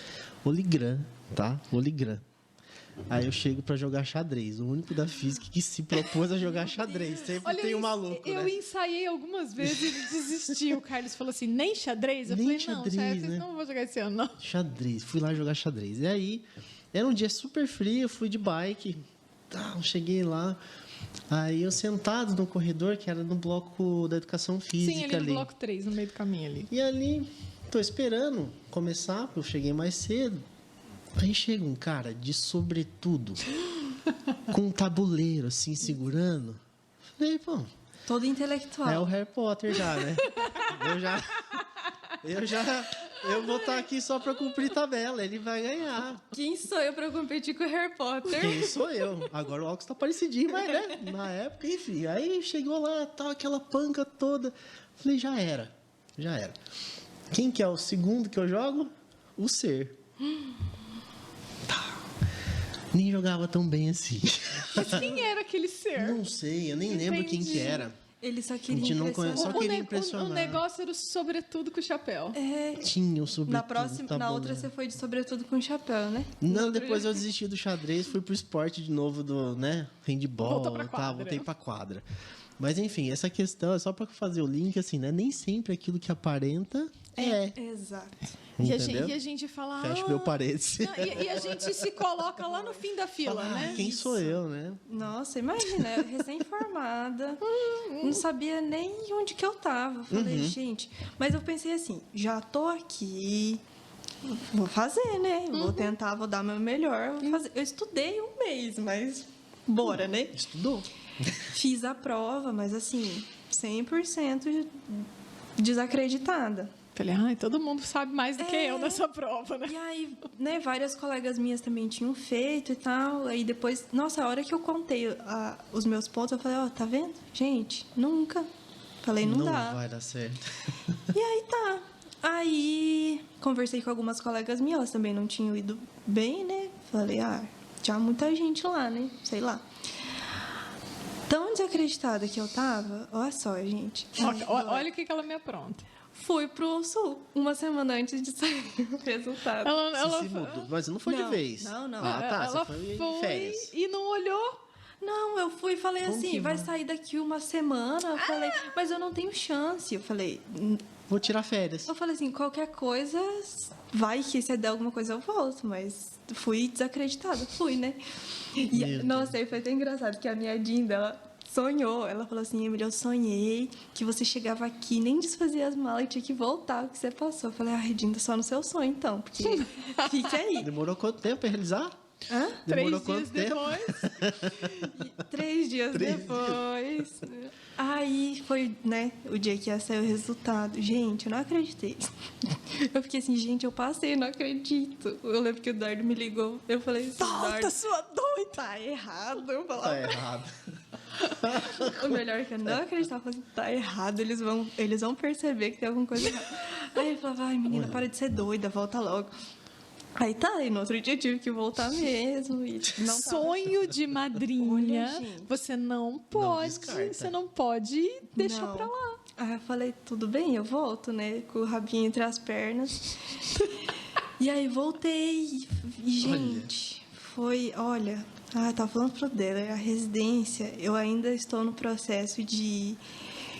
Oligran, tá? Oligran. Aí eu chego para jogar xadrez, o único da física que se propôs a jogar xadrez. Sempre tem um maluco, eu ensaiei algumas vezes e desisti. O Carlos falou assim, nem xadrez? Eu falei, xadrez, não, chefe, né? Não vou jogar esse ano, não. Xadrez, fui lá jogar xadrez. E aí, era um dia super frio, eu fui de bike, cheguei lá, aí eu sentado no corredor, que era no bloco da educação física. Sim, ali no bloco 3, no meio do caminho ali. E ali, tô esperando começar, porque eu cheguei mais cedo. Aí chega um cara de sobretudo, com um tabuleiro assim, segurando. Falei, pô... Todo intelectual. É o Harry Potter já, né? Eu vou estar aqui só para cumprir tabela, ele vai ganhar. Quem sou eu para competir com o Harry Potter? Quem sou eu? Agora o óculos tá parecidinho, mas né? Na época, enfim. Aí chegou lá, tal, aquela panca toda. Falei, já era. Quem que é o segundo que eu jogo? O Ser. Nem jogava tão bem assim. Mas quem era aquele ser? Não sei, eu nem lembro quem que era. Ele só queria impressionar. Só queria impressionar. O negócio era o sobretudo com o chapéu. Tinha o sobretudo. Na outra você foi de sobretudo com chapéu, né? Não, depois eu desisti do xadrez, fui pro esporte de novo do, handball, voltei pra quadra. Mas enfim, essa questão é só para fazer o link, assim, né? Nem sempre aquilo que aparenta é. Exato. E a gente fala... Fecha meu parede. E a gente se coloca lá no fim da fila, né? Quem sou eu, né? Nossa, imagina, eu recém-formada, não sabia nem onde que eu tava. Falei, gente... Mas eu pensei assim, já tô aqui, vou fazer, né? Vou tentar, vou dar meu melhor. Vou fazer. Eu estudei um mês, mas bora, né? Estudou. Fiz a prova, mas assim, 100% desacreditada. Falei, todo mundo sabe mais do que eu nessa prova, né? E aí, né, várias colegas minhas também tinham feito e tal. Aí depois, nossa, a hora que eu contei os meus pontos, eu falei, tá vendo? Gente, nunca. Falei, não dá. Não vai dar certo. E aí tá. Aí conversei com algumas colegas minhas, elas também não tinham ido bem, né? Falei, tinha muita gente lá, né? Sei lá. Tão desacreditada que eu tava, olha só, gente. Olha o que ela me apronta. Fui pro Sul, uma semana antes de sair o resultado. Ela se mudou, mas não foi de vez. Não. Ela foi em férias. E não olhou? Não, eu fui e falei assim, vai sair daqui uma semana. Eu falei, mas eu não tenho chance. Eu falei... Vou tirar férias. Eu falei assim, qualquer coisa, vai que se der alguma coisa eu volto. Mas fui desacreditada, né? E, nossa, aí foi tão engraçado que a minha Dinda, ela sonhou. Ela falou assim, Emília, eu sonhei que você chegava aqui, nem desfazia as malas e tinha que voltar, o que você passou. Eu falei, Dinda, só no seu sonho, então, porque fique aí. Demorou quanto tempo pra realizar? Hã? Demorou 3 dias depois. 3 dias depois. Aí foi, né, o dia que ia sair o resultado. Gente, eu não acreditei. Eu fiquei assim, gente, eu passei, não acredito. Eu lembro que o Dardo me ligou. Eu falei assim, Dardo, sua doida! Tá errado. Eu falava, tá errado. O melhor é que eu não acreditava. Eu falei assim, tá errado, eles vão perceber que tem alguma coisa errada. Aí ele falava, menina, para de ser doida, volta logo. Aí no outro dia eu tive que voltar mesmo. E não sonho de madrinha, você não pode, você não pode deixar pra lá. Aí eu falei, tudo bem, eu volto, né? Com o rabinho entre as pernas. E aí voltei. E, gente, tava falando pro dela, a residência, eu ainda estou no processo de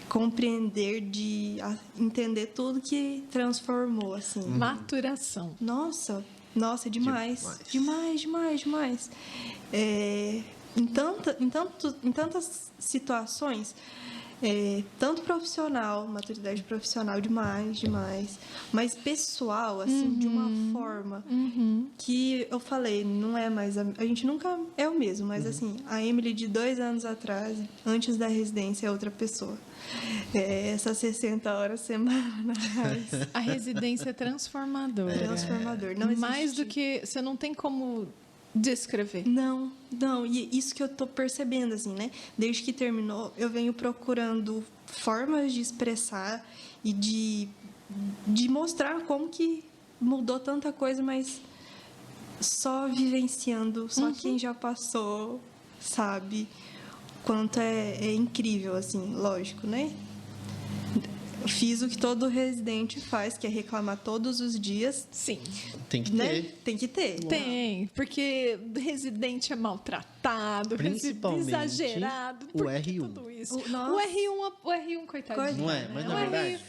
compreender, de entender tudo que transformou, assim. Maturação. Nossa, demais. Demais. Em tantas situações, tanto profissional, maturidade profissional demais, mas pessoal, assim, de uma forma que eu falei, não é mais... A gente nunca é o mesmo, mas assim, a Emily de 2 anos atrás, antes da residência, é outra pessoa. Essas 60 horas semanais. A residência é transformadora. Transformador. Não existe. Mais do que... Você não tem como descrever. Não. E isso que eu tô percebendo, assim, né? Desde que terminou, eu venho procurando formas de expressar e de mostrar como que mudou tanta coisa, mas só vivenciando, só quem já passou sabe quanto é incrível, assim, lógico, né? Fiz o que todo residente faz, que é reclamar todos os dias. Sim. Tem que né? ter. Tem que ter. Tem, porque residente é maltratado, Principalmente exagerado, o R1. tudo isso. Nossa. O R1, coitadinho. Não é, mas na verdade...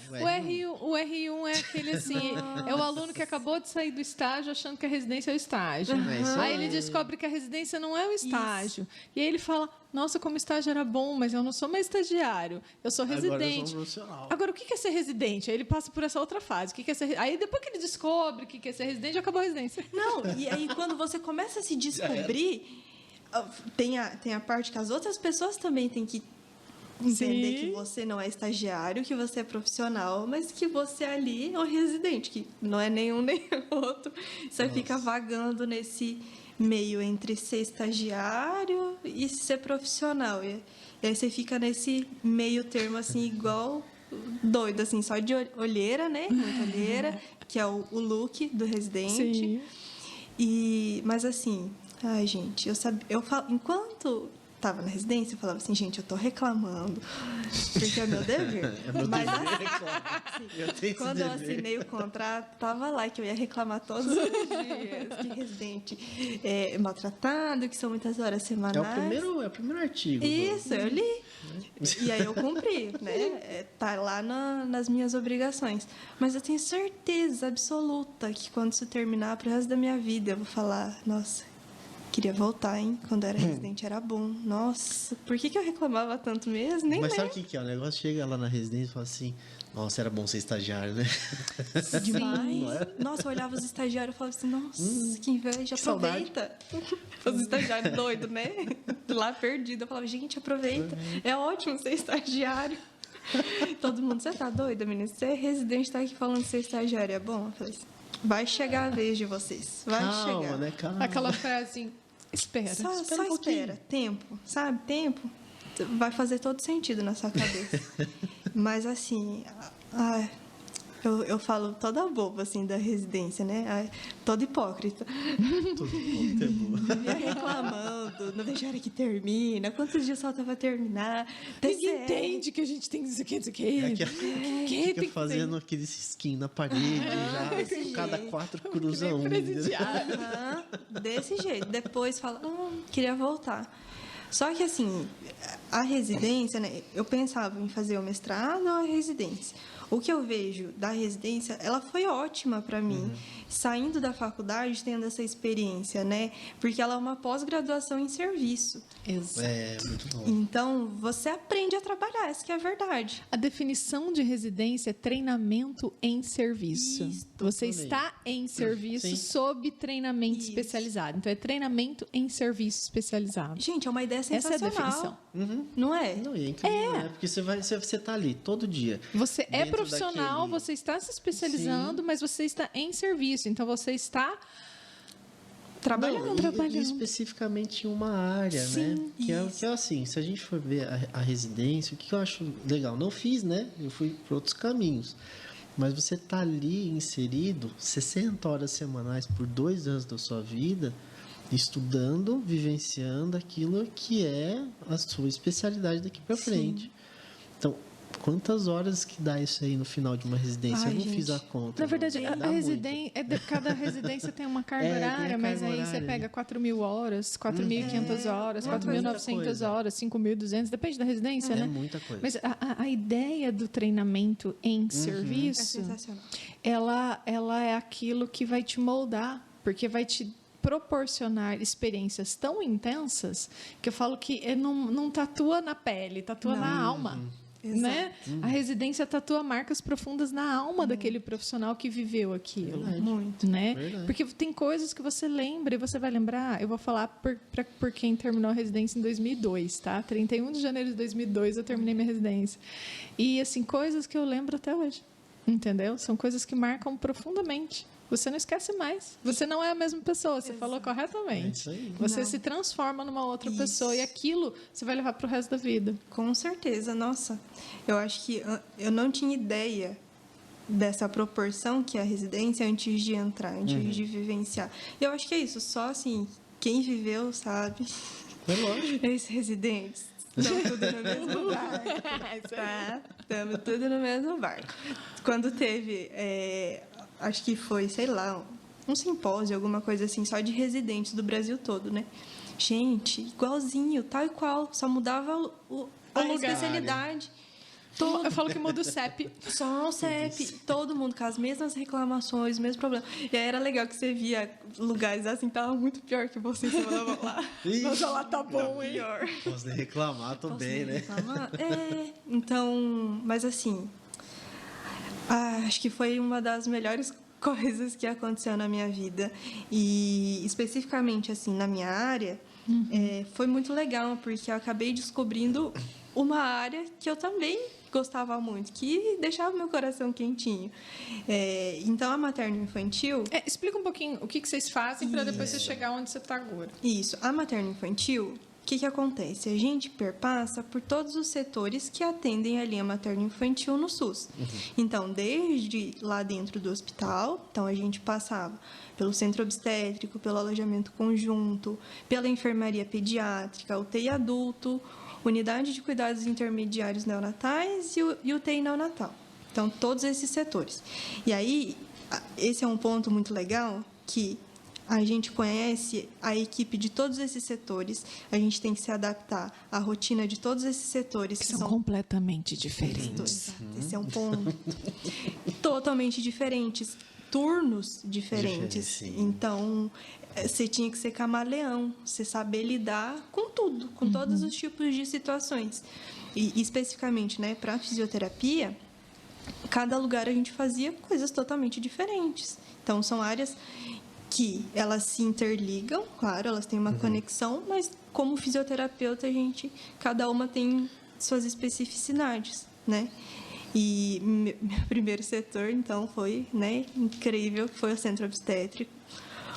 O R1 é aquele assim, é o aluno que acabou de sair do estágio achando que a residência é o estágio. É isso Aí aí. ele descobre que a residência não é o estágio. E aí ele fala, nossa, como estágio era bom, mas eu não sou mais estagiário, eu sou Agora eu sou residente. um profissional. Agora, o que é ser residente? Aí ele passa por essa outra fase. O que é ser... Aí depois que ele descobre o que é ser residente, acabou a residência. Não, e aí quando você começa a se descobrir, tem a parte que as outras pessoas também têm que entender Sim. que você não é estagiário, que você é profissional, mas que você ali é um residente, que não é nenhum nem outro. Você fica vagando nesse meio entre ser estagiário e ser profissional. E aí você fica nesse meio termo, assim, igual doido, assim, só de olheira, né? Muita olheira, que é o look do residente. Sim. Mas assim, ai, gente, eu falo, enquanto estava na residência, eu falava assim, gente, eu tô reclamando, porque é meu dever. É meu Mas dever, assim, claro. Eu tenho esse quando eu dever. assinei o contrato, tava lá que eu ia reclamar todos os dias, que residente é maltratado, que são muitas horas semanais. É o primeiro artigo. Isso, eu li. E aí eu cumpri, né? Tá lá nas minhas obrigações. Mas eu tenho certeza absoluta que quando isso terminar pro resto da minha vida, eu vou falar, nossa, queria voltar, hein? Quando eu era residente era bom. Nossa, por que eu reclamava tanto mesmo? Nem Mas lembro. sabe o que é? O negócio chega lá na residência e fala assim, nossa, era bom ser estagiário, né? Demais. Nossa, eu olhava os estagiários e falava assim, nossa, que inveja, que saudade. aproveita. Os estagiários doidos, né? Lá perdido. Eu falava, gente, aproveita. É ótimo ser estagiário. Todo mundo, você tá doida, menina? Você é residente, tá aqui falando de ser estagiário. É bom? Eu falei assim, vai chegar a vez de vocês. Vai Calma, chegar. né? Calma. Aquela frase, espera. Só um pouquinho. espera. Tempo, sabe? Tempo vai fazer todo sentido na sua cabeça. Mas, assim, eu falo toda boba, assim, da residência, né? Ai, toda hipócrita. Todo mundo é boa. Ia reclamando, não deixa a hora que termina, quantos dias falta pra terminar. Ninguém entende que a gente tem isso aqui, isso aqui. Fica fazendo aquele skin na parede, já cada 4 cruza um. Presidiário. Aham, desse jeito. Depois fala, queria voltar. Só que, assim, a residência, né? Eu pensava em fazer o mestrado ou a residência. O que eu vejo da residência, ela foi ótima para mim. Saindo da faculdade, tendo essa experiência, né? Porque ela é uma pós-graduação em serviço. Exato. É, muito bom. Então, você aprende a trabalhar, essa que é a verdade. A definição de residência é treinamento em serviço. Isso, Você também. está em serviço Sim. sob treinamento Isso. especializado. Então, é treinamento em serviço especializado. Gente, é uma ideia Essa é a sensacional. definição. Não é? Não, e é incrível, né? Porque você tá ali todo dia. Você é Dentro profissional, daquele- você está se especializando, mas você está em serviço. Então, você está Trabalhando. E especificamente em uma área, Sim, né? Que é assim, se a gente for ver a residência, o que eu acho legal? Não fiz, né? Eu fui por outros caminhos. Mas você tá ali inserido 60 horas semanais por 2 anos da sua vida, estudando, vivenciando aquilo que é a sua especialidade daqui para frente. Então, quantas horas que dá isso aí no final de uma residência? Ai, eu não gente. fiz a conta. Na verdade, não. Dá a muito. cada residência tem uma carga É, tem a horária, carga mas aí você horária. pega 4.000 horas, 4.500 horas, muita 4.900 coisa. horas, 5.200, depende da residência, É né? muita coisa. Mas a ideia do treinamento em É serviço, sensacional. ela é aquilo que vai te moldar, porque vai te proporcionar experiências tão intensas que eu falo que não tatua na pele, tatua na alma. né? A residência tatua marcas profundas na alma daquele profissional que viveu aquilo. Muito. Né? Verdade. Porque tem coisas que você lembra e você vai lembrar. Eu vou falar por quem terminou a residência em 2002, tá? 31 de janeiro de 2002 eu terminei minha residência. E, assim, coisas que eu lembro até hoje, entendeu? São coisas que marcam profundamente. Você não esquece mais. Você não é a mesma pessoa. Você falou corretamente. É isso aí. Você Não. se transforma numa outra Isso. pessoa e aquilo você vai levar para o resto da vida. Com certeza, nossa. Eu acho que eu não tinha ideia dessa proporção que é a residência antes de entrar, antes de vivenciar. Eu acho que é isso, só assim, quem viveu sabe. É lógico. Esses residentes estão tudo no mesmo barco. Tá? Estamos tudo no mesmo barco. Quando teve, acho que foi, sei lá, um simpósio, alguma coisa assim, só de residentes do Brasil todo, né? Gente, igualzinho, tal e qual, só mudava a lugar. especialidade. Eu falo que muda o CEP. Só o CEP, todo mundo com as mesmas reclamações, o mesmo problema. E aí era legal que você via lugares assim, tava muito pior que você falava lá. Nossa, lá tá bom, hein? Pior. Posso nem reclamar, tô bem, né? Reclamar? Então, mas assim, acho que foi uma das melhores coisas que aconteceu na minha vida. E especificamente, assim, na minha área, foi muito legal, porque eu acabei descobrindo uma área que eu também gostava muito, que deixava meu coração quentinho. Então, a materno-infantil... Explica um pouquinho o que vocês fazem para depois você chegar onde você está agora. Isso. A materno-infantil, o que acontece? A gente perpassa por todos os setores que atendem a linha materno-infantil no SUS. Então, desde lá dentro do hospital, então a gente passava pelo centro obstétrico, pelo alojamento conjunto, pela enfermaria pediátrica, UTI adulto, unidade de cuidados intermediários neonatais e UTI neonatal. Então, todos esses setores. E aí, esse é um ponto muito legal, que a gente conhece a equipe de todos esses setores, a gente tem que se adaptar à rotina de todos esses setores. Que são completamente diferentes. Esse é um ponto. Totalmente diferentes. Turnos diferentes. Sim. Então, você tinha que ser camaleão, você saber lidar com tudo, com todos os tipos de situações. E especificamente, né, para a fisioterapia, cada lugar a gente fazia coisas totalmente diferentes. Então, são áreas que elas se interligam, claro, elas têm uma conexão, mas como fisioterapeuta, cada uma tem suas especificidades, né? E meu primeiro setor, então, foi, né, incrível, foi o centro obstétrico.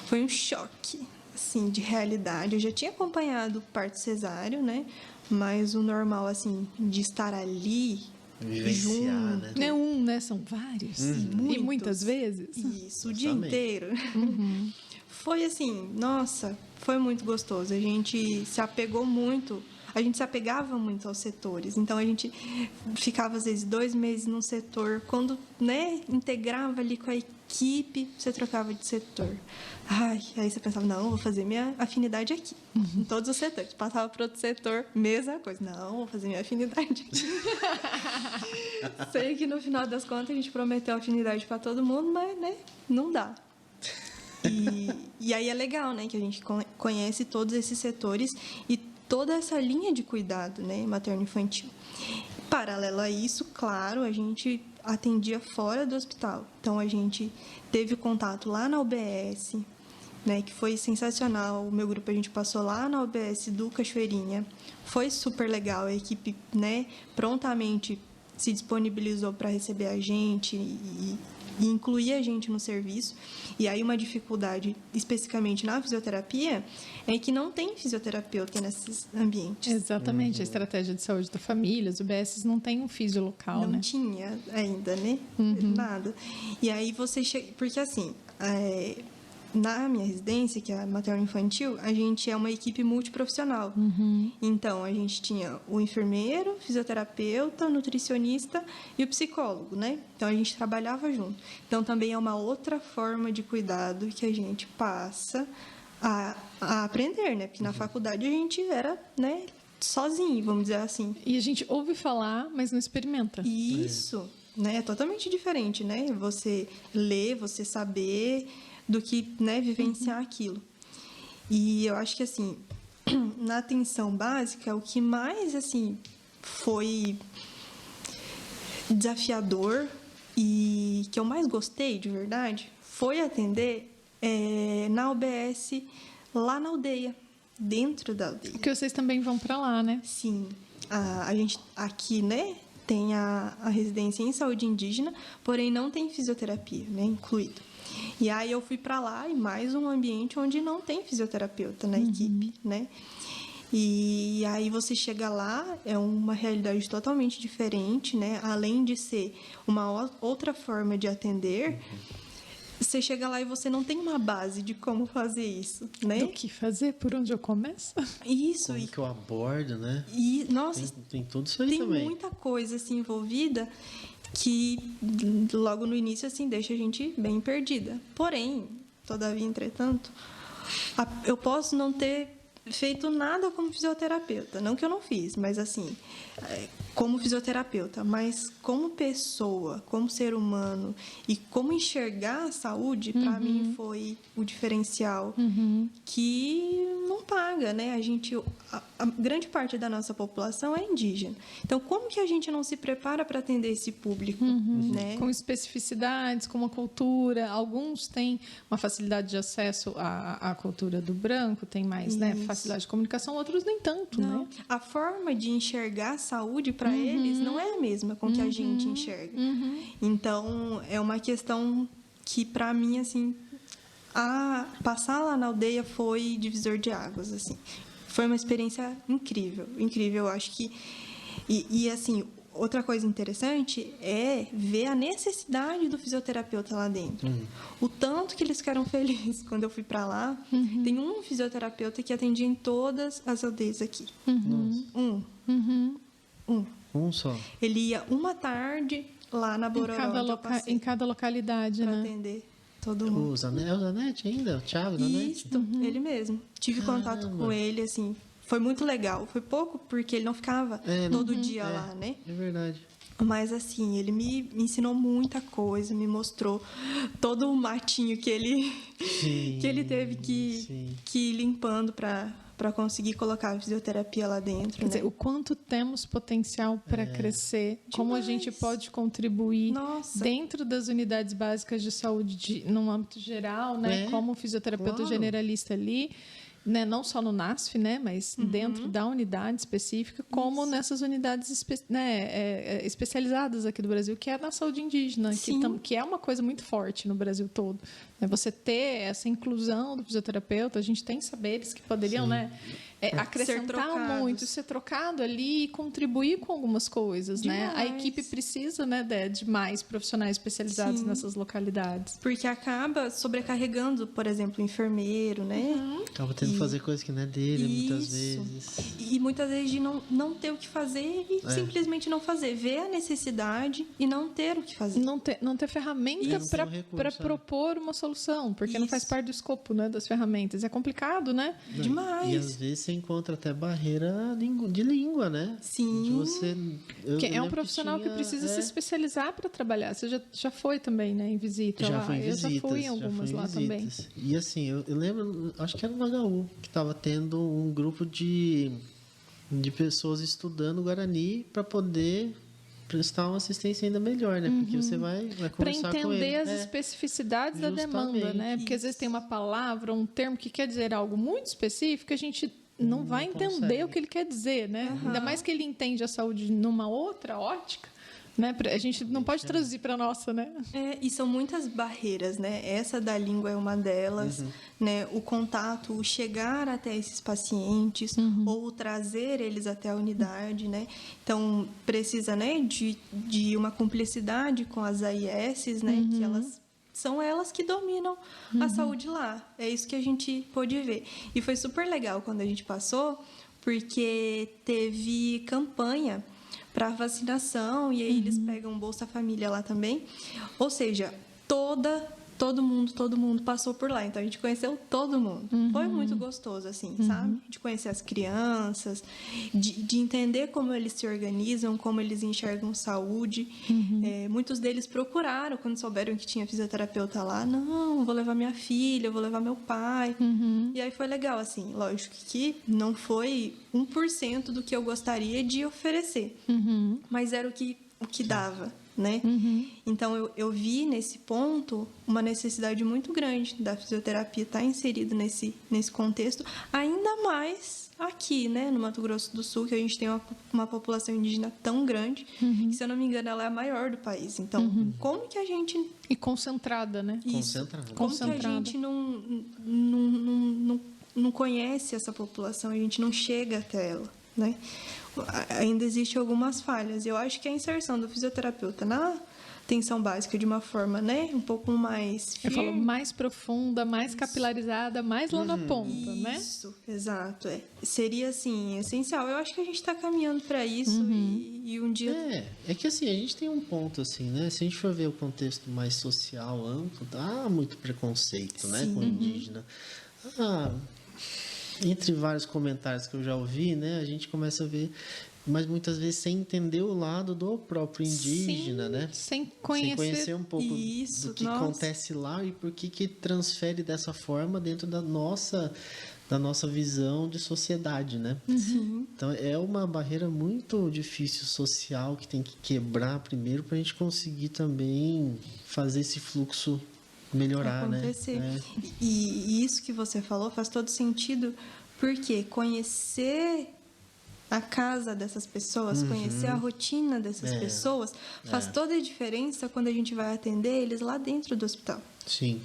Foi um choque, assim, de realidade. Eu já tinha acompanhado parto cesáreo, né? Mas o normal, assim, de estar ali, Vivenciar, né? Não é um, né? São vários. E muitas vezes. Isso, o dia inteiro. Foi assim, nossa, foi muito gostoso. A gente se apegou muito, a gente se apegava muito aos setores. Então, a gente ficava, às vezes, 2 meses num setor. Quando, né, integrava ali com a equipe, você trocava de setor. Aí você pensava, não, vou fazer minha afinidade aqui, em todos os setores. Passava para outro setor, mesma coisa. Não, vou fazer minha afinidade aqui. Sei que no final das contas a gente prometeu afinidade para todo mundo, mas, né, não dá. E aí é legal, né, que a gente conhece todos esses setores e toda essa linha de cuidado, né, materno-infantil. Paralelo a isso, claro, a gente atendia fora do hospital. Então, a gente teve contato lá na UBS, né, que foi sensacional. O meu grupo, a gente passou lá na UBS do Cachoeirinha. Foi super legal. A equipe, né, prontamente se disponibilizou para receber a gente e incluir a gente no serviço. E aí uma dificuldade, especificamente na fisioterapia, é que não tem fisioterapeuta nesses ambientes. Exatamente. A estratégia de saúde da família, os UBSs não tem um fisio local, Não né? tinha ainda, né? Nada. E aí você chega... Porque, assim, na minha residência, que é a materno-infantil, a gente é uma equipe multiprofissional. Então, a gente tinha o enfermeiro, fisioterapeuta, nutricionista e o psicólogo, né? Então, a gente trabalhava junto. Então, também é uma outra forma de cuidado que a gente passa a aprender, né? Porque na faculdade a gente era, né, sozinho, vamos dizer assim. E a gente ouve falar, mas não experimenta. Isso, né? É totalmente diferente, né? Você ler, você saber do que, né, vivenciar aquilo. E eu acho que, assim, na atenção básica, o que mais, assim, foi desafiador e que eu mais gostei, de verdade, foi atender na UBS, lá na aldeia, dentro da aldeia. Porque vocês também vão para lá, né? Sim, a gente aqui, né, tem a residência em saúde indígena, porém não tem fisioterapia, né, incluído. E aí eu fui para lá e mais um ambiente onde não tem fisioterapeuta na equipe, né? E aí você chega lá, é uma realidade totalmente diferente, né? Além de ser uma outra forma de atender, você chega lá e você não tem uma base de como fazer isso, né? Do que fazer, por onde eu começo? Isso. Como que eu abordo, né? E, nossa, Tem tudo isso aí tem também. muita coisa assim envolvida que logo no início assim deixa a gente bem perdida. Porém, todavia, entretanto, eu posso não ter feito nada como fisioterapeuta, não que eu não fiz, mas assim, como fisioterapeuta, mas como pessoa, como ser humano e como enxergar a saúde, para mim foi o diferencial que não paga, né? A grande parte da nossa população é indígena. Então, como que a gente não se prepara para atender esse público, né? Com especificidades, com uma cultura. Alguns têm uma facilidade de acesso à cultura do branco, tem mais, né, facilidade de comunicação, outros nem tanto, Não. né? A forma de enxergar a saúde para eles não é a mesma com que a gente enxerga. Então, é uma questão que, para mim, assim, passar lá na aldeia foi divisor de águas, assim. Foi uma experiência incrível, incrível. Eu acho que... E assim, outra coisa interessante é ver a necessidade do fisioterapeuta lá dentro. O tanto que eles ficaram felizes quando eu fui para lá. Tem um fisioterapeuta que atendia em todas as aldeias aqui. Um só. Ele ia uma tarde lá na Bororó, Em cada localidade, para né? atender todo mundo. O Zanetti ainda? O Thiago Zanetti? Isso, ele mesmo. Tive contato com ele, assim, foi muito legal. Foi pouco porque ele não ficava todo dia lá, né? É verdade. Mas, assim, ele me ensinou muita coisa, me mostrou todo o matinho que ele, que ele teve que ir limpando para conseguir colocar a fisioterapia lá dentro. Quer dizer, o quanto temos potencial para crescer, como a gente pode contribuir dentro das unidades básicas de saúde, num âmbito geral, né? Como fisioterapeuta generalista ali, né, não só no NASF, né, mas dentro da unidade específica, como nessas unidades especializadas aqui do Brasil, que é na saúde indígena, que é uma coisa muito forte no Brasil todo. Você ter essa inclusão do fisioterapeuta, a gente tem saberes que poderiam, né, acrescentar muito, ser trocado ali e contribuir com algumas coisas, né? A equipe precisa, né, de mais profissionais especializados nessas localidades. Porque acaba sobrecarregando, por exemplo, o enfermeiro, né? Acaba tendo que fazer coisa que não é dele, muitas vezes. E muitas vezes de não ter o que fazer e simplesmente não fazer. Ver a necessidade e não ter o que fazer. Não ter ferramenta para propor uma solução, porque não faz parte do escopo, né, das ferramentas. É complicado, né? Demais. E às vezes você encontra até barreira de língua, né? Sim. De você, que é um profissional que precisa se especializar para trabalhar. Você já foi também, né, em visita já lá? Fui em visitas, eu já fui em algumas lá também. E assim, eu lembro, acho que era no HU, que estava tendo um grupo de pessoas estudando Guarani para poder prestar uma assistência ainda melhor, né? Porque você vai conversar com ele. Para entender as especificidades da demanda, né? Porque às vezes tem uma palavra, um termo que quer dizer algo muito específico, a gente não vai entender o que ele quer dizer, né? Ainda mais que ele entende a saúde numa outra ótica, né? A gente não pode traduzir para a nossa, né? E são muitas barreiras, né? Essa da língua é uma delas, né? O contato, o chegar até esses pacientes ou trazer eles até a unidade, né? Então, precisa, né, de uma cumplicidade com as AIS, né? Que são elas que dominam a saúde lá. É isso que a gente pôde ver. E foi super legal quando a gente passou, porque teve campanha para vacinação e aí eles pegam Bolsa Família lá também. Ou seja, todo mundo passou por lá. Então a gente conheceu todo mundo. Foi muito gostoso, assim, sabe? De conhecer as crianças, de entender como eles se organizam, como eles enxergam saúde. Muitos deles procuraram quando souberam que tinha fisioterapeuta lá. Não, vou levar minha filha, vou levar meu pai. E aí foi legal, assim. Lógico que não foi 1% do que eu gostaria de oferecer. Mas era o que o que dava, né? Então, eu vi nesse ponto uma necessidade muito grande da fisioterapia estar inserida nesse contexto, ainda mais aqui, né, no Mato Grosso do Sul, que a gente tem uma população indígena tão grande, que, se eu não me engano, ela é a maior do país. Então, como que a gente... E concentrada, né? Concentrada. Como que a gente não conhece essa população, a gente não chega até ela, né? Ainda existem algumas falhas. Eu acho que a inserção do fisioterapeuta na atenção básica de uma forma, né, um pouco mais firme. Eu falo mais profunda, mais capilarizada, mais lá na ponta, né? Isso, exato. Seria, assim, essencial. Eu acho que a gente está caminhando para isso e um dia... É que assim, a gente tem um ponto assim, né? Se a gente for ver o contexto mais social, amplo, há muito preconceito, né, com o indígena. Entre vários comentários que eu já ouvi, né, a gente começa a ver, mas muitas vezes sem entender o lado do próprio indígena, né? Sem Sem conhecer. conhecer um pouco Isso, do que nossa. acontece lá e por que transfere dessa forma dentro da nossa visão de sociedade, né? Então, é uma barreira muito difícil social que tem que quebrar primeiro para a gente conseguir também fazer esse fluxo melhorar, acontecer. né? E isso que você falou faz todo sentido, porque conhecer a casa dessas pessoas, conhecer a rotina dessas pessoas, faz toda a diferença quando a gente vai atender eles lá dentro do hospital. Sim.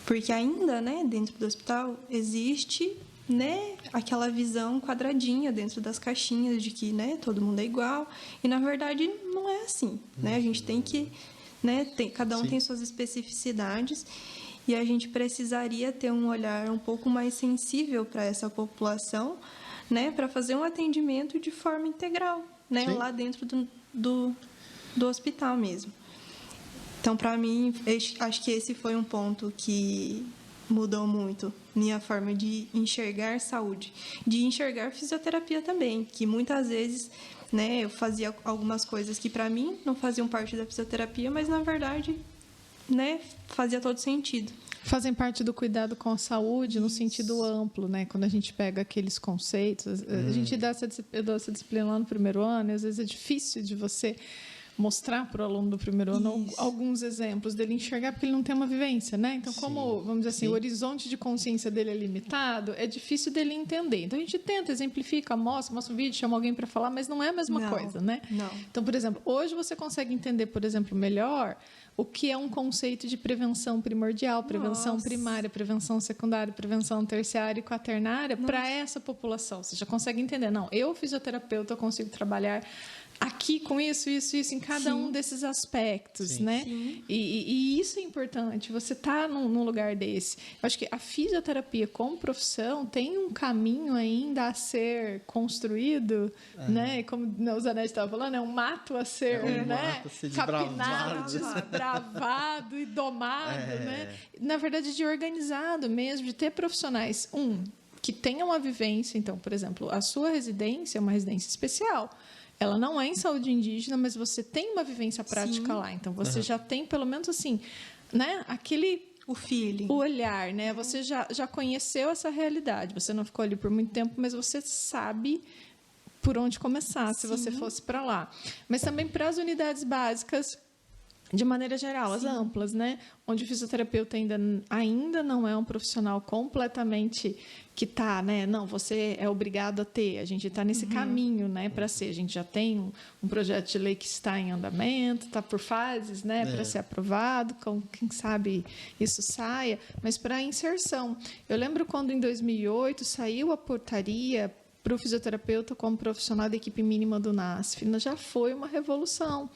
Porque ainda, né, dentro do hospital existe, né, aquela visão quadradinha dentro das caixinhas de que, né, todo mundo é igual, e na verdade não é assim, né? A gente tem que, né, cada um tem suas especificidades e a gente precisaria ter um olhar um pouco mais sensível para essa população, né, para fazer um atendimento de forma integral, né, Sim. lá dentro do hospital mesmo. Então, para mim, acho que esse foi um ponto que mudou muito minha forma de enxergar saúde, de enxergar fisioterapia também, que muitas vezes, né, eu fazia algumas coisas que para mim não faziam parte da fisioterapia, mas na verdade, né, fazia todo sentido. Fazem parte do cuidado com a saúde no sentido amplo, né? Quando a gente pega aqueles conceitos, a gente eu dou essa disciplina lá no primeiro ano, e às vezes é difícil de você mostrar para o aluno do primeiro ano alguns exemplos dele enxergar, porque ele não tem uma vivência, né? Então, como, vamos dizer assim, o horizonte de consciência dele é limitado, é difícil dele entender. Então, a gente tenta, exemplifica, mostra um vídeo, chama alguém para falar, mas não é a mesma coisa, né? Não. Então, por exemplo, hoje você consegue entender, por exemplo, melhor o que é um conceito de prevenção primordial, prevenção primária, prevenção secundária, prevenção terciária e quaternária para essa população. Você já consegue entender. Não, eu, fisioterapeuta, consigo trabalhar aqui com isso em cada um desses aspectos, né? E isso é importante, você está num lugar desse. Eu acho que a fisioterapia como profissão tem um caminho ainda a ser construído, né? Como o Zanetti estava falando, é um mato a ser, né? Capinado, desbravado e domado, né? Na verdade, de organizado mesmo, de ter profissionais, que tenham uma vivência. Então, por exemplo, a sua residência é uma residência especial. Ela não é em saúde indígena, mas você tem uma vivência prática lá. Então, você já tem, pelo menos assim, né, o feeling, o olhar, né? Você já conheceu essa realidade. Você não ficou ali por muito tempo, mas você sabe por onde começar, se você fosse para lá. Mas também para as unidades básicas, de maneira geral, as amplas, né? Onde o fisioterapeuta ainda não é um profissional completamente que está, né? Não, você é obrigado a ter. A gente está nesse caminho, né? Para ser. A gente já tem um projeto de lei que está em andamento, está por fases, né? Para ser aprovado. Quem sabe isso saia. Mas para a inserção. Eu lembro quando, em 2008, saiu a portaria para o fisioterapeuta como profissional da equipe mínima do NASF. Já foi uma revolução,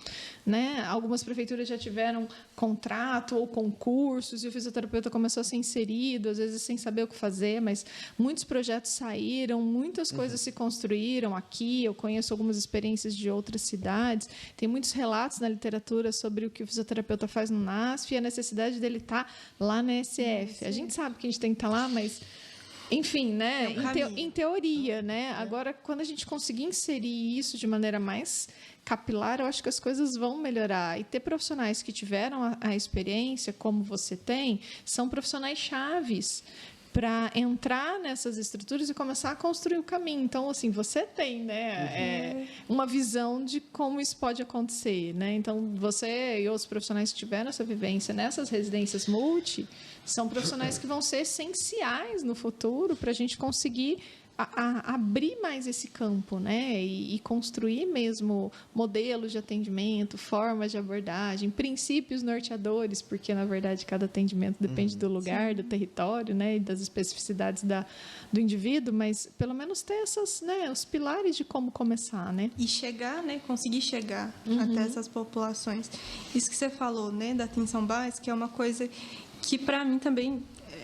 né? Algumas prefeituras já tiveram contrato ou concursos e o fisioterapeuta começou a ser inserido, às vezes sem saber o que fazer, mas muitos projetos saíram, muitas coisas se construíram aqui. Eu conheço algumas experiências de outras cidades, tem muitos relatos na literatura sobre o que o fisioterapeuta faz no NASF e a necessidade dele estar lá na SF. A gente sabe que a gente tem que estar lá, mas... Enfim, né? Em teoria, né? Agora, quando a gente conseguir inserir isso de maneira mais capilar, eu acho que as coisas vão melhorar. E ter profissionais que tiveram a experiência, como você tem, são profissionais chaves para entrar nessas estruturas e começar a construir o caminho. Então, assim, você tem, né, uma visão de como isso pode acontecer, né? Então, você e outros profissionais que tiveram essa vivência nessas residências multi são profissionais que vão ser essenciais no futuro para a gente conseguir abrir mais esse campo, né? E construir mesmo modelos de atendimento, formas de abordagem, princípios norteadores, porque, na verdade, cada atendimento depende do lugar, do território, né? E das especificidades do indivíduo, mas, pelo menos, ter essas, né? Os pilares de como começar, né? E chegar, né? Conseguir chegar até essas populações. Isso que você falou, né? Da atenção básica é uma coisa que, para mim, também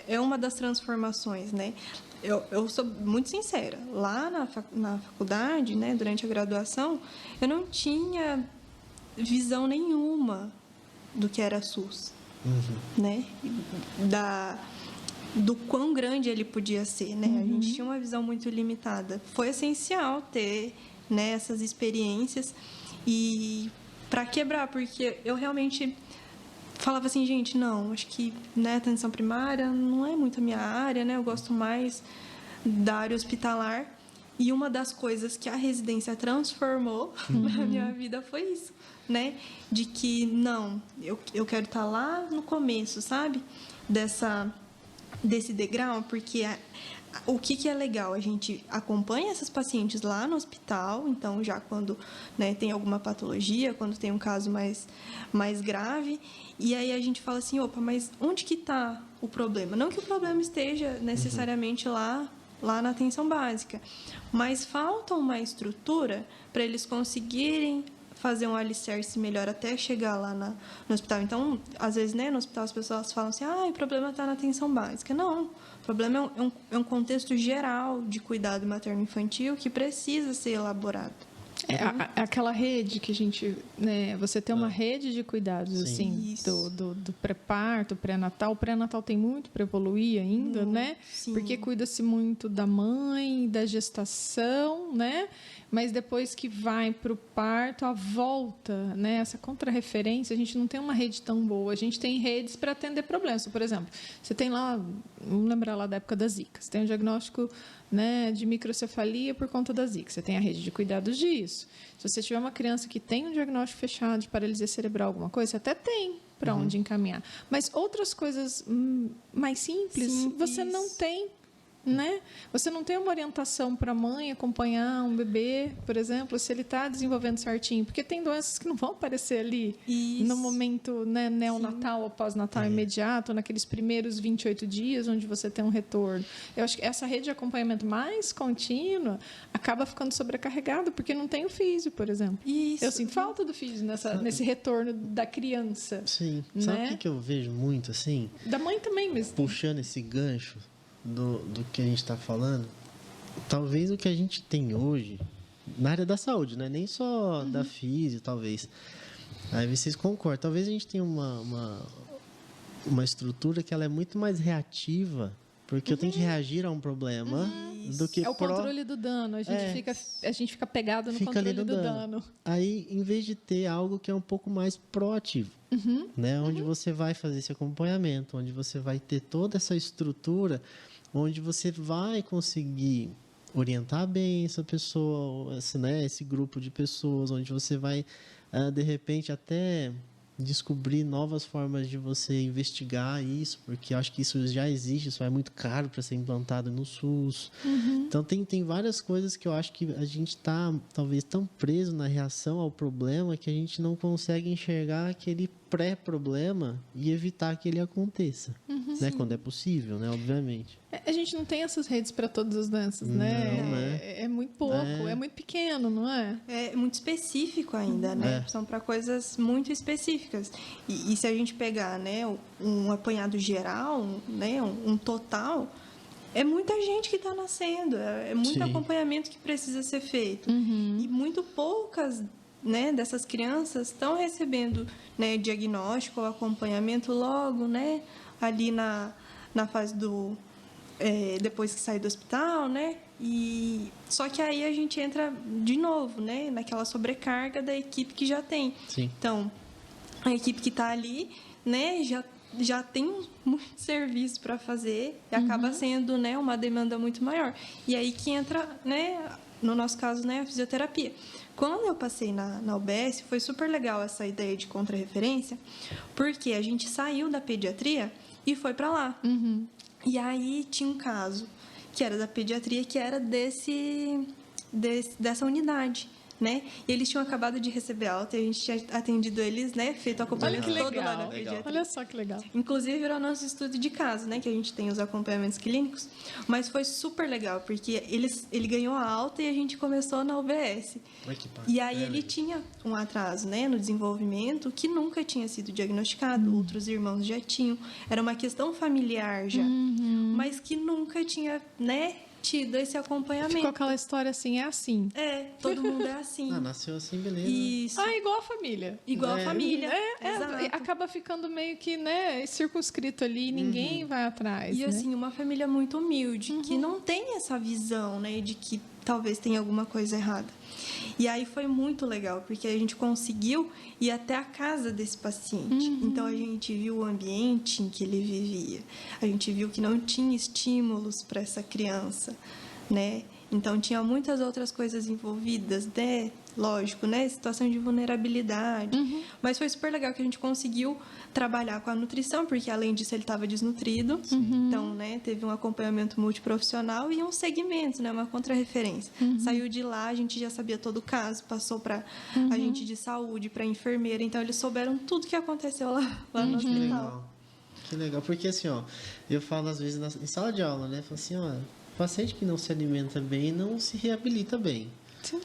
é uma das transformações, né? Eu sou muito sincera. Lá na faculdade, né, durante a graduação, eu não tinha visão nenhuma do que era SUS, né? Do quão grande ele podia ser, né? A gente tinha uma visão muito limitada. Foi essencial ter, né, essas experiências e para quebrar, porque eu realmente falava assim, gente, não, acho que, né, atenção primária não é muito a minha área, né? Eu gosto mais da área hospitalar. E uma das coisas que a residência transformou na minha vida foi isso, né? De que, não, eu quero estar lá no começo, sabe? Desse degrau, porque o que é legal? A gente acompanha essas pacientes lá no hospital, então já quando, né, tem alguma patologia, quando tem um caso mais grave, e aí a gente fala assim, opa, mas onde que está o problema? Não que o problema esteja necessariamente lá na atenção básica, mas falta uma estrutura para eles conseguirem fazer um alicerce melhor até chegar lá no hospital. Então, às vezes, né, no hospital as pessoas falam assim, o problema está na atenção básica. Não, o problema é um contexto geral de cuidado materno-infantil que precisa ser elaborado. Aquela rede que a gente, né, você tem uma rede de cuidados, assim, do pré-parto, pré-natal. O pré-natal tem muito para evoluir ainda, né? Sim. Porque cuida-se muito da mãe, da gestação, né? Mas depois que vai para o parto, a volta, né? Essa contrarreferência, a gente não tem uma rede tão boa. A gente tem redes para atender problemas. Por exemplo, você tem lá, vamos lembrar lá da época da Zika, você tem um diagnóstico, né, de microcefalia por conta da Zika. Você tem a rede de cuidados disso. Se você tiver uma criança que tem um diagnóstico fechado de paralisia cerebral, alguma coisa, você até tem para onde encaminhar. Mas outras coisas mais simples, você não tem. Né? Você não tem uma orientação para a mãe acompanhar um bebê, por exemplo, se ele está desenvolvendo certinho, porque tem doenças que não vão aparecer ali no momento, né, neonatal ou pós-natal imediato, naqueles primeiros 28 dias onde você tem um retorno. Eu acho que essa rede de acompanhamento mais contínua acaba ficando sobrecarregada porque não tem o físio, por exemplo. Isso. Eu sinto falta do físio nesse retorno da criança. Sim. Né? Sabe o que eu vejo muito assim? Da mãe também, mas puxando esse gancho do que a gente está falando, talvez o que a gente tem hoje na área da saúde, né? Nem só da físio, talvez. Aí vocês concordam. Talvez a gente tenha uma estrutura que ela é muito mais reativa, porque eu tenho que reagir a um problema do que o controle do dano. A gente fica pegado no controle do dano. Aí, em vez de ter algo que é um pouco mais proativo, né? Onde você vai fazer esse acompanhamento, onde você vai ter toda essa estrutura, onde você vai conseguir orientar bem essa pessoa, esse grupo de pessoas, onde você vai, de repente, até descobrir novas formas de você investigar isso, porque eu acho que isso já existe, isso é muito caro para ser implantado no SUS. Então, tem várias coisas que eu acho que a gente está, talvez, tão preso na reação ao problema que a gente não consegue enxergar aquele pré-problema e evitar que ele aconteça, né? Quando é possível, né? Obviamente. A gente não tem essas redes para todas as doenças, né? Não, é muito pouco, é muito pequeno, não é? É muito específico ainda, né? São para coisas muito específicas. E se a gente pegar, né, um apanhado geral, né, um total, é muita gente que está nascendo, é muito acompanhamento que precisa ser feito. E muito poucas, né, dessas crianças estão recebendo, né, diagnóstico ou acompanhamento logo, né, ali na fase do depois que sai do hospital, né? E só que aí a gente entra de novo, né, naquela sobrecarga da equipe que já tem. Sim. Então, a equipe que está ali, né, já já tem muito serviço para fazer e acaba sendo, né, uma demanda muito maior. E aí que entra, né, no nosso caso, né, a fisioterapia. Quando eu passei na UBS, foi super legal essa ideia de contrarreferência, porque a gente saiu da pediatria e foi para lá. E aí tinha um caso que era da pediatria, que era dessa unidade, né? E eles tinham acabado de receber alta e a gente tinha atendido eles, né? Feito o acompanhamento todo lá na pediatria. Olha só que legal. Inclusive, virou nosso estudo de caso, né? Que a gente tem os acompanhamentos clínicos. Mas foi super legal, porque ele ganhou a alta e a gente começou na UBS. E aí ele tinha um atraso, né? No desenvolvimento que nunca tinha sido diagnosticado. Outros irmãos já tinham. Era uma questão familiar já. Mas que nunca tinha, né? Tido esse acompanhamento. Ficou aquela história assim, é assim. É, todo mundo é assim. Nasceu assim, beleza. Isso. Igual a família. Igual a família. Acaba ficando meio que, né, circunscrito ali, ninguém vai atrás. E assim, uma família muito humilde, que não tem essa visão, né, de que talvez tenha alguma coisa errada. E aí foi muito legal, porque a gente conseguiu ir até a casa desse paciente. Então, a gente viu o ambiente em que ele vivia. A gente viu que não tinha estímulos para essa criança, né? Então, tinha muitas outras coisas envolvidas, né? Lógico, né? Situação de vulnerabilidade. Mas foi super legal que a gente conseguiu trabalhar com a nutrição, porque além disso ele estava desnutrido. Então, né? Teve um acompanhamento multiprofissional e um segmento, né? Uma contrarreferência. Saiu de lá, a gente já sabia todo o caso, passou para a gente de saúde, para a enfermeira. Então, eles souberam tudo que aconteceu lá no hospital. Que legal, porque assim, ó, eu falo às vezes em sala de aula, né? Falo assim, ó, paciente que não se alimenta bem não se reabilita bem. Sim.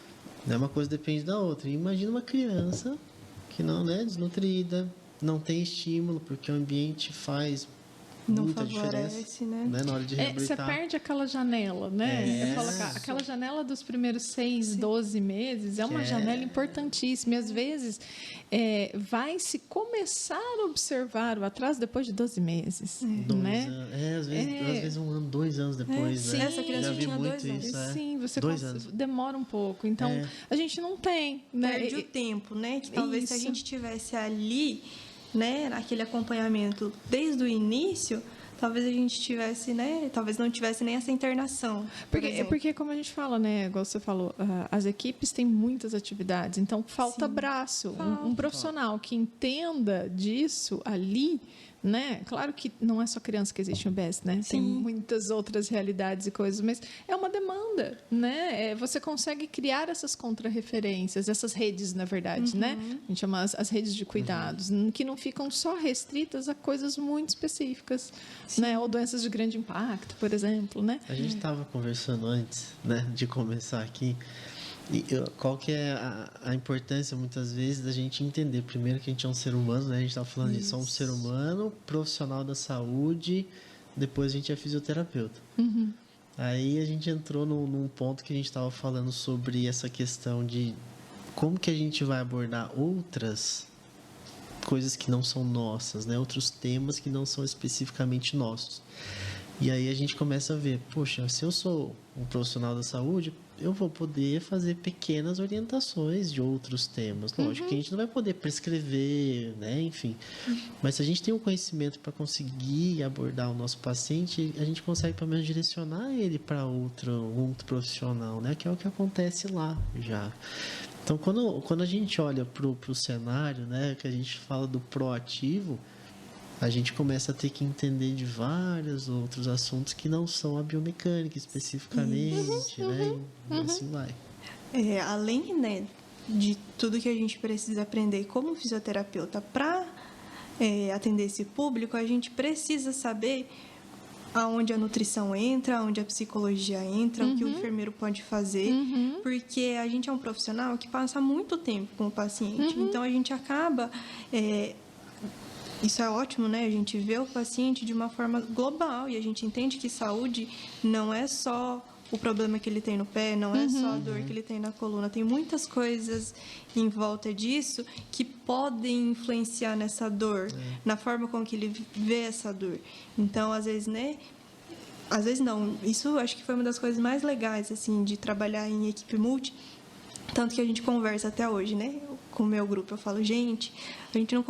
Uma coisa depende da outra. Imagina uma criança que não, né, desnutrida, não tem estímulo, porque o ambiente faz muita diferença, né? Na hora de reabilitar. Você perde aquela janela, né? Eu falo, aquela janela dos primeiros 6, 12 meses é uma janela importantíssima. E às vezes vai se começar a observar o atraso depois de 12 meses. Né? Às vezes 1 ano, 2 anos depois, sim, né? Essa criança tinha 2 anos. Isso, Sim, você 2 anos. demora um pouco. Então, a gente não tem, né? Perde o tempo, né? Que talvez se a Isso. gente tivesse ali, né, naquele acompanhamento desde o início, talvez a gente tivesse, né, talvez não tivesse nem essa internação. Porque como a gente fala, né, igual você falou, as equipes têm muitas atividades, então falta braço, um profissional que entenda disso ali, né? Claro que não é só criança que existe no UBS, né? Sim. Tem muitas outras realidades e coisas, mas é uma demanda, né? Você consegue criar essas contrarreferências, essas redes, na verdade, né? A gente chama as redes de cuidados, que não ficam só restritas a coisas muito específicas, né? Ou doenças de grande impacto, por exemplo, né? A gente estava conversando antes, né, de começar aqui. E qual que é a importância, muitas vezes, da gente entender, primeiro, que a gente é um ser humano, né? A gente está falando de só um ser humano, profissional da saúde, depois a gente é fisioterapeuta. Aí a gente entrou num ponto que a gente estava falando sobre essa questão de como que a gente vai abordar outras coisas que não são nossas, né? Outros temas que não são especificamente nossos. E aí a gente começa a ver, poxa, se eu sou um profissional da saúde, eu vou poder fazer pequenas orientações de outros temas. Lógico que a gente não vai poder prescrever, né? Enfim. Mas se a gente tem um conhecimento para conseguir abordar o nosso paciente, a gente consegue pelo menos direcionar ele para outro profissional, né? Que é o que acontece lá já. Então, quando a gente olha para o cenário, né? Que a gente fala do proativo, a gente começa a ter que entender de vários outros assuntos que não são a biomecânica especificamente, né? E assim vai. Além, né, de tudo que a gente precisa aprender como fisioterapeuta para atender esse público, a gente precisa saber aonde a nutrição entra, aonde a psicologia entra, o que o enfermeiro pode fazer, porque a gente é um profissional que passa muito tempo com o paciente, então a gente acaba... Isso é ótimo, né? A gente vê o paciente de uma forma global e a gente entende que saúde não é só o problema que ele tem no pé, não é só a dor que ele tem na coluna. Tem muitas coisas em volta disso que podem influenciar nessa dor, na forma com que ele vê essa dor. Então, às vezes, né? Às vezes não. Isso acho que foi uma das coisas mais legais, assim, de trabalhar em equipe multi. Tanto que a gente conversa até hoje, né? com o meu grupo. Eu falo, gente,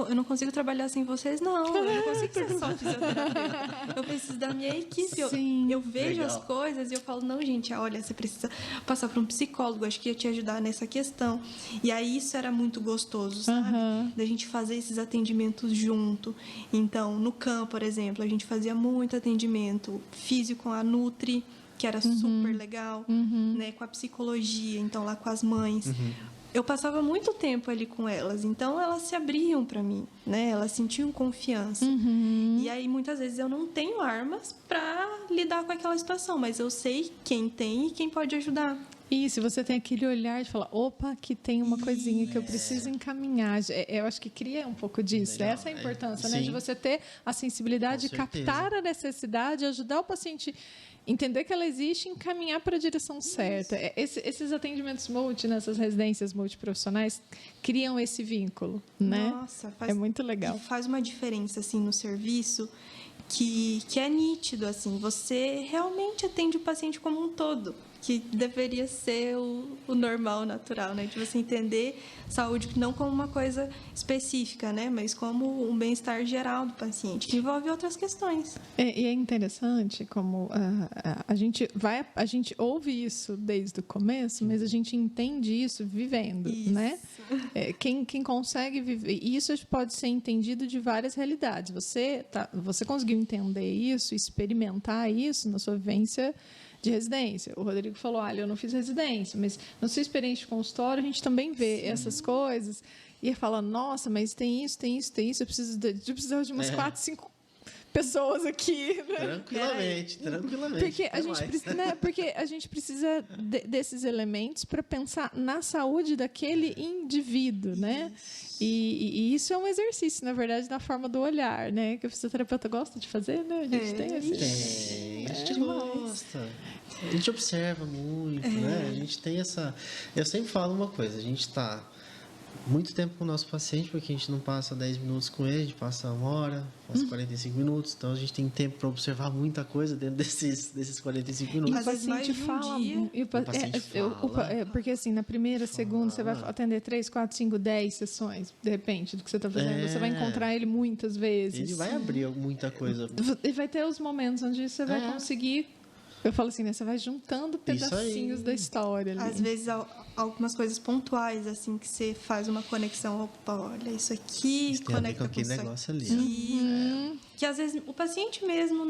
eu não consigo trabalhar sem vocês, não. Eu não consigo ser só fisioterapeuta. Eu preciso da minha equipe. Eu vejo as coisas e eu falo, não, gente, olha, você precisa passar para um psicólogo, acho que ia te ajudar nessa questão. E aí isso era muito gostoso, sabe? Da gente fazer esses atendimentos junto. Então, no campo, por exemplo, a gente fazia muito atendimento físico com a Nutri, que era super legal, né? Com a psicologia, então lá com as mães. Eu passava muito tempo ali com elas, então elas se abriam para mim, né? Elas sentiam confiança. E aí muitas vezes eu não tenho armas para lidar com aquela situação, mas eu sei quem tem e quem pode ajudar. E se você tem aquele olhar de falar, opa, aqui tem uma coisinha que eu preciso encaminhar. Eu acho que cria um pouco disso. Legal. Essa é a importância, né? Sim. De você ter a sensibilidade de captar a necessidade, ajudar o paciente entender que ela existe e encaminhar para a direção certa. Esses atendimentos nessas residências multiprofissionais criam esse vínculo, né? Nossa, é muito legal. Faz uma diferença assim no serviço que é nítido, assim. Você realmente atende o paciente como um todo, que deveria ser o normal, natural, né? De você entender saúde não como uma coisa específica, né? Mas como um bem-estar geral do paciente, que envolve outras questões. E é interessante como a gente ouve isso desde o começo, mas a gente entende isso vivendo, né? Quem consegue viver... E isso pode ser entendido de várias realidades. Você conseguiu entender isso, experimentar isso na sua vivência de residência. O Rodrigo falou, olha, eu não fiz residência, mas na sua experiência de consultório, a gente também vê essas coisas e fala, nossa, mas tem isso, eu preciso de umas 4, 5 pessoas aqui. Né? Tranquilamente. Porque a gente precisa desses elementos para pensar na saúde daquele indivíduo, né? E isso é um exercício, na verdade, na forma do olhar, né? Que o fisioterapeuta gosta de fazer, né? A gente tem a gente gosta. A gente observa muito, né? A gente tem essa... Eu sempre falo uma coisa, a gente está muito tempo com o nosso paciente, porque a gente não passa 10 minutos com ele, a gente passa 1 hora, passa 45 minutos, então a gente tem tempo para observar muita coisa dentro desses 45 minutos. E o paciente fala... Porque assim, na primeira, segunda, você vai atender 3, 4, 5, 10 sessões, de repente, do que você está fazendo. Você vai encontrar ele muitas vezes. Ele vai abrir muita coisa. E vai ter os momentos onde você vai conseguir... Eu falo assim, né? Você vai juntando pedacinhos da história ali. Às vezes, algumas coisas pontuais, assim, que você faz uma conexão. Opa, olha, isso aqui isso conecta com aquele negócio ali. Que, às vezes, o paciente mesmo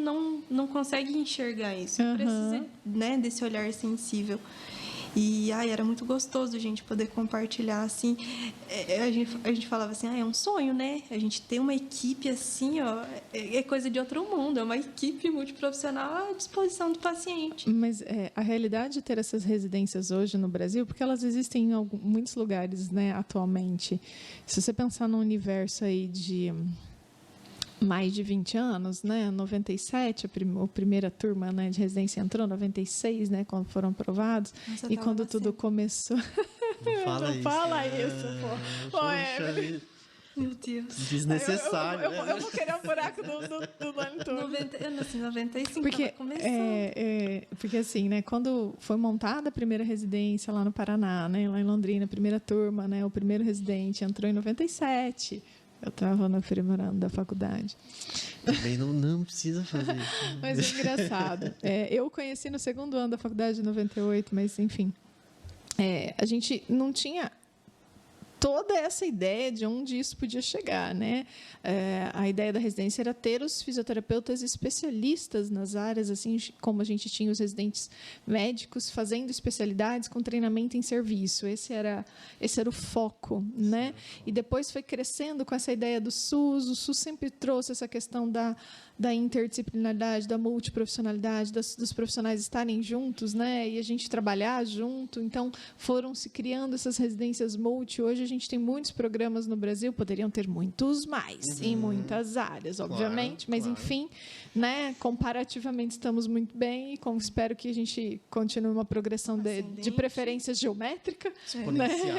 não consegue enxergar isso. Precisa, né, desse olhar sensível. E era muito gostoso a gente poder compartilhar, assim. A gente falava assim, é um sonho, né? A gente ter uma equipe assim, ó, é coisa de outro mundo. É uma equipe multiprofissional à disposição do paciente. Mas a realidade de ter essas residências hoje no Brasil, porque elas existem em muitos lugares, né, atualmente. Se você pensar num universo aí de... mais de 20 anos, né? 97, a primeira turma, né, de residência entrou, 96, né, quando foram aprovados. Nossa, e quando tudo começou... Não fala isso, pô. Meu Deus. Desnecessário. Eu vou querer o buraco do Lanitor. 95, porque começando. porque assim, né, quando foi montada a primeira residência lá no Paraná, né, lá em Londrina, a primeira turma, né, o primeiro residente entrou em 97. Eu estava no primeiro ano da faculdade. Também não precisa fazer isso. Mas é engraçado. Eu conheci no segundo ano da faculdade, em 98, mas, enfim. A gente não tinha toda essa ideia de onde isso podia chegar, né? A ideia da residência era ter os fisioterapeutas especialistas nas áreas, assim como a gente tinha os residentes médicos fazendo especialidades com treinamento em serviço. Esse era o foco, né? E depois foi crescendo com essa ideia do SUS. O SUS sempre trouxe essa questão da interdisciplinaridade, da multiprofissionalidade, dos profissionais estarem juntos, né? E a gente trabalhar junto. Então, foram se criando essas residências multi. Hoje, a gente tem muitos programas no Brasil, poderiam ter muitos mais, em muitas áreas, obviamente. Mas, enfim, né? Comparativamente, estamos muito bem e espero que a gente continue uma progressão de preferência geométrica,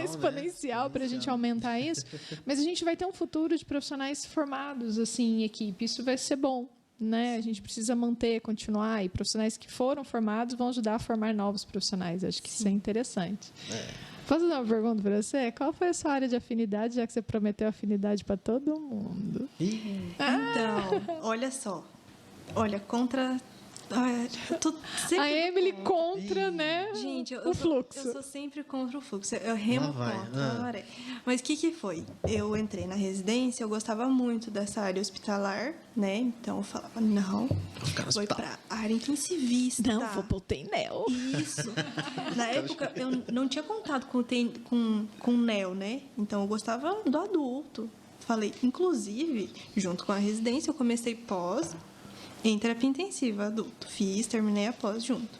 exponencial, para a gente aumentar isso. Mas a gente vai ter um futuro de profissionais formados assim, em equipe. Isso vai ser bom. Né? A gente precisa manter, continuar, e profissionais que foram formados vão ajudar a formar novos profissionais. Acho que isso é interessante. Posso dar uma pergunta para você? Qual foi a sua área de afinidade, já que você prometeu afinidade para todo mundo? Então, olha só. Olha, contra... eu tô sempre A Emily contra. contra, né? Gente, o fluxo. Eu sou sempre contra o fluxo. Eu remo Lá vai. contra a maré. Mas o que foi? Eu entrei na residência, eu gostava muito dessa área hospitalar, né? Então eu falava, não, vou ir para área intensivista. Não, vou pro Teinel. Isso. Na época, eu não tinha contato com o NEO, né? Então eu gostava do adulto. Falei, inclusive, junto com a residência, eu comecei pós em terapia intensiva adulto. Terminei a pós junto.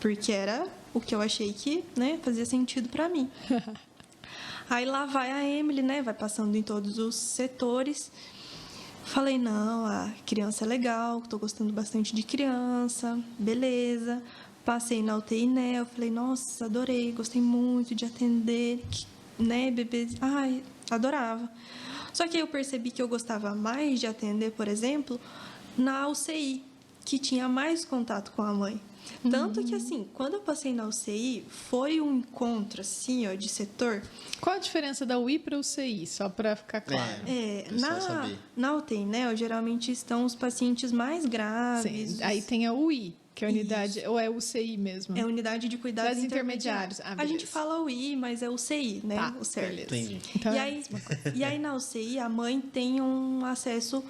Porque era o que eu achei que, né, fazia sentido para mim. Aí lá vai a Emily, né, vai passando em todos os setores. Falei, não, a criança é legal, tô gostando bastante de criança, beleza. Passei na UTI NEO, falei, nossa, adorei, gostei muito de atender, né, bebês. Ai, adorava. Só que aí eu percebi que eu gostava mais de atender, por exemplo, na UCI, que tinha mais contato com a mãe. Tanto que, assim, quando eu passei na UCI, foi um encontro, assim, ó, de setor. Qual a diferença da UI para UCI, só para ficar claro? Na UTI, né, geralmente estão os pacientes mais graves. Sim. Aí tem a UI, que é a unidade, ou é UCI mesmo? É unidade de cuidados intermediários. A gente fala UI, mas é UCI, né? Tá, o certo. Entendi. Então, e aí na UCI, a mãe tem um acesso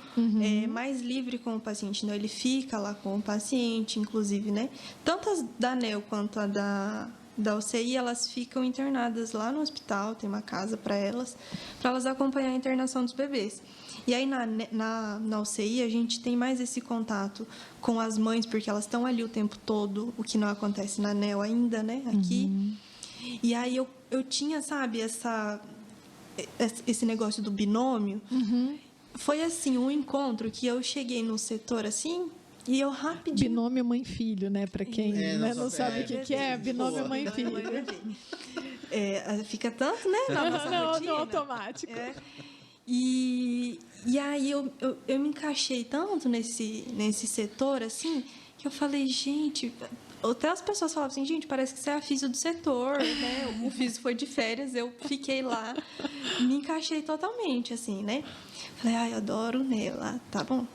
mais livre com o paciente. Né? Ele fica lá com o paciente, inclusive, né? Tanto as da NEO quanto a da UCI, elas ficam internadas lá no hospital, tem uma casa para elas acompanhar a internação dos bebês. E aí, na UCI, a gente tem mais esse contato com as mães, porque elas estão ali o tempo todo, o que não acontece na NEO ainda, né? Aqui. E aí, eu tinha, sabe, esse negócio do binômio. Foi, assim, um encontro que eu cheguei no setor, assim, e eu rapidinho... Binômio mãe-filho, né? Para quem não sabe o que é binômio mãe-filho. Fica tanto, né? Na nossa rotina. No automático. E aí eu me encaixei tanto nesse setor, assim, que eu falei, gente... Até as pessoas falavam assim, gente, parece que você é a físio do setor, né? O físio foi de férias, eu fiquei lá, me encaixei totalmente, assim, né? Falei, ai, eu adoro o NEO lá, tá bom.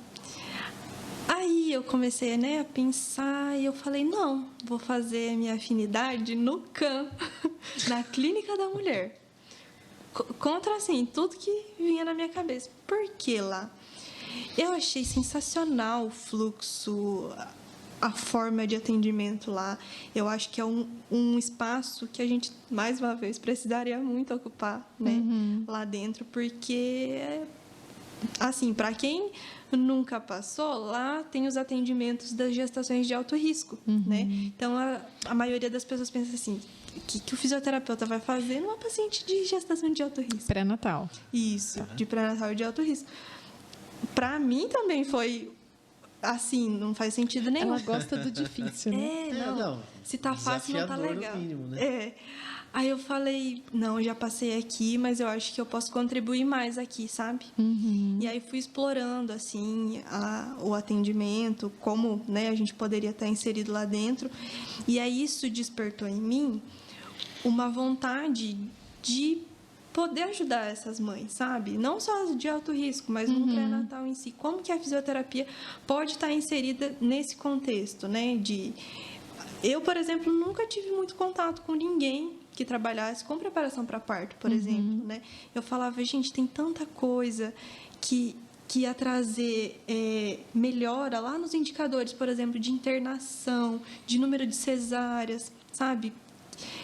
Aí eu comecei, né, a pensar e eu falei, não, vou fazer a minha afinidade no CAM, na Clínica da Mulher. Contra, assim, tudo que vinha na minha cabeça. Por que lá? Eu achei sensacional o fluxo, a forma de atendimento lá. Eu acho que é um espaço que a gente, mais uma vez, precisaria muito ocupar, né, lá dentro, porque, assim, para quem nunca passou, lá tem os atendimentos das gestações de alto risco, né? Então, a maioria das pessoas pensa assim, o que o fisioterapeuta vai fazer numa paciente de gestação de alto risco? Pré-natal. Isso, de pré-natal de alto risco. Para mim também foi assim, não faz sentido nenhum. Ela gosta do difícil, né? Não. Se tá fácil, não tá legal. No mínimo, né? Aí eu falei, não, já passei aqui, mas eu acho que eu posso contribuir mais aqui, sabe? E aí fui explorando, assim, o atendimento, como, né, a gente poderia estar inserido lá dentro. E aí isso despertou em mim uma vontade de poder ajudar essas mães, sabe? Não só as de alto risco, mas no pré-natal em si. Como que a fisioterapia pode estar inserida nesse contexto, né? Eu, por exemplo, nunca tive muito contato com ninguém que trabalhasse com preparação para parto, por exemplo, né? Eu falava, gente, tem tanta coisa que ia trazer melhora lá nos indicadores, por exemplo, de internação, de número de cesáreas, sabe?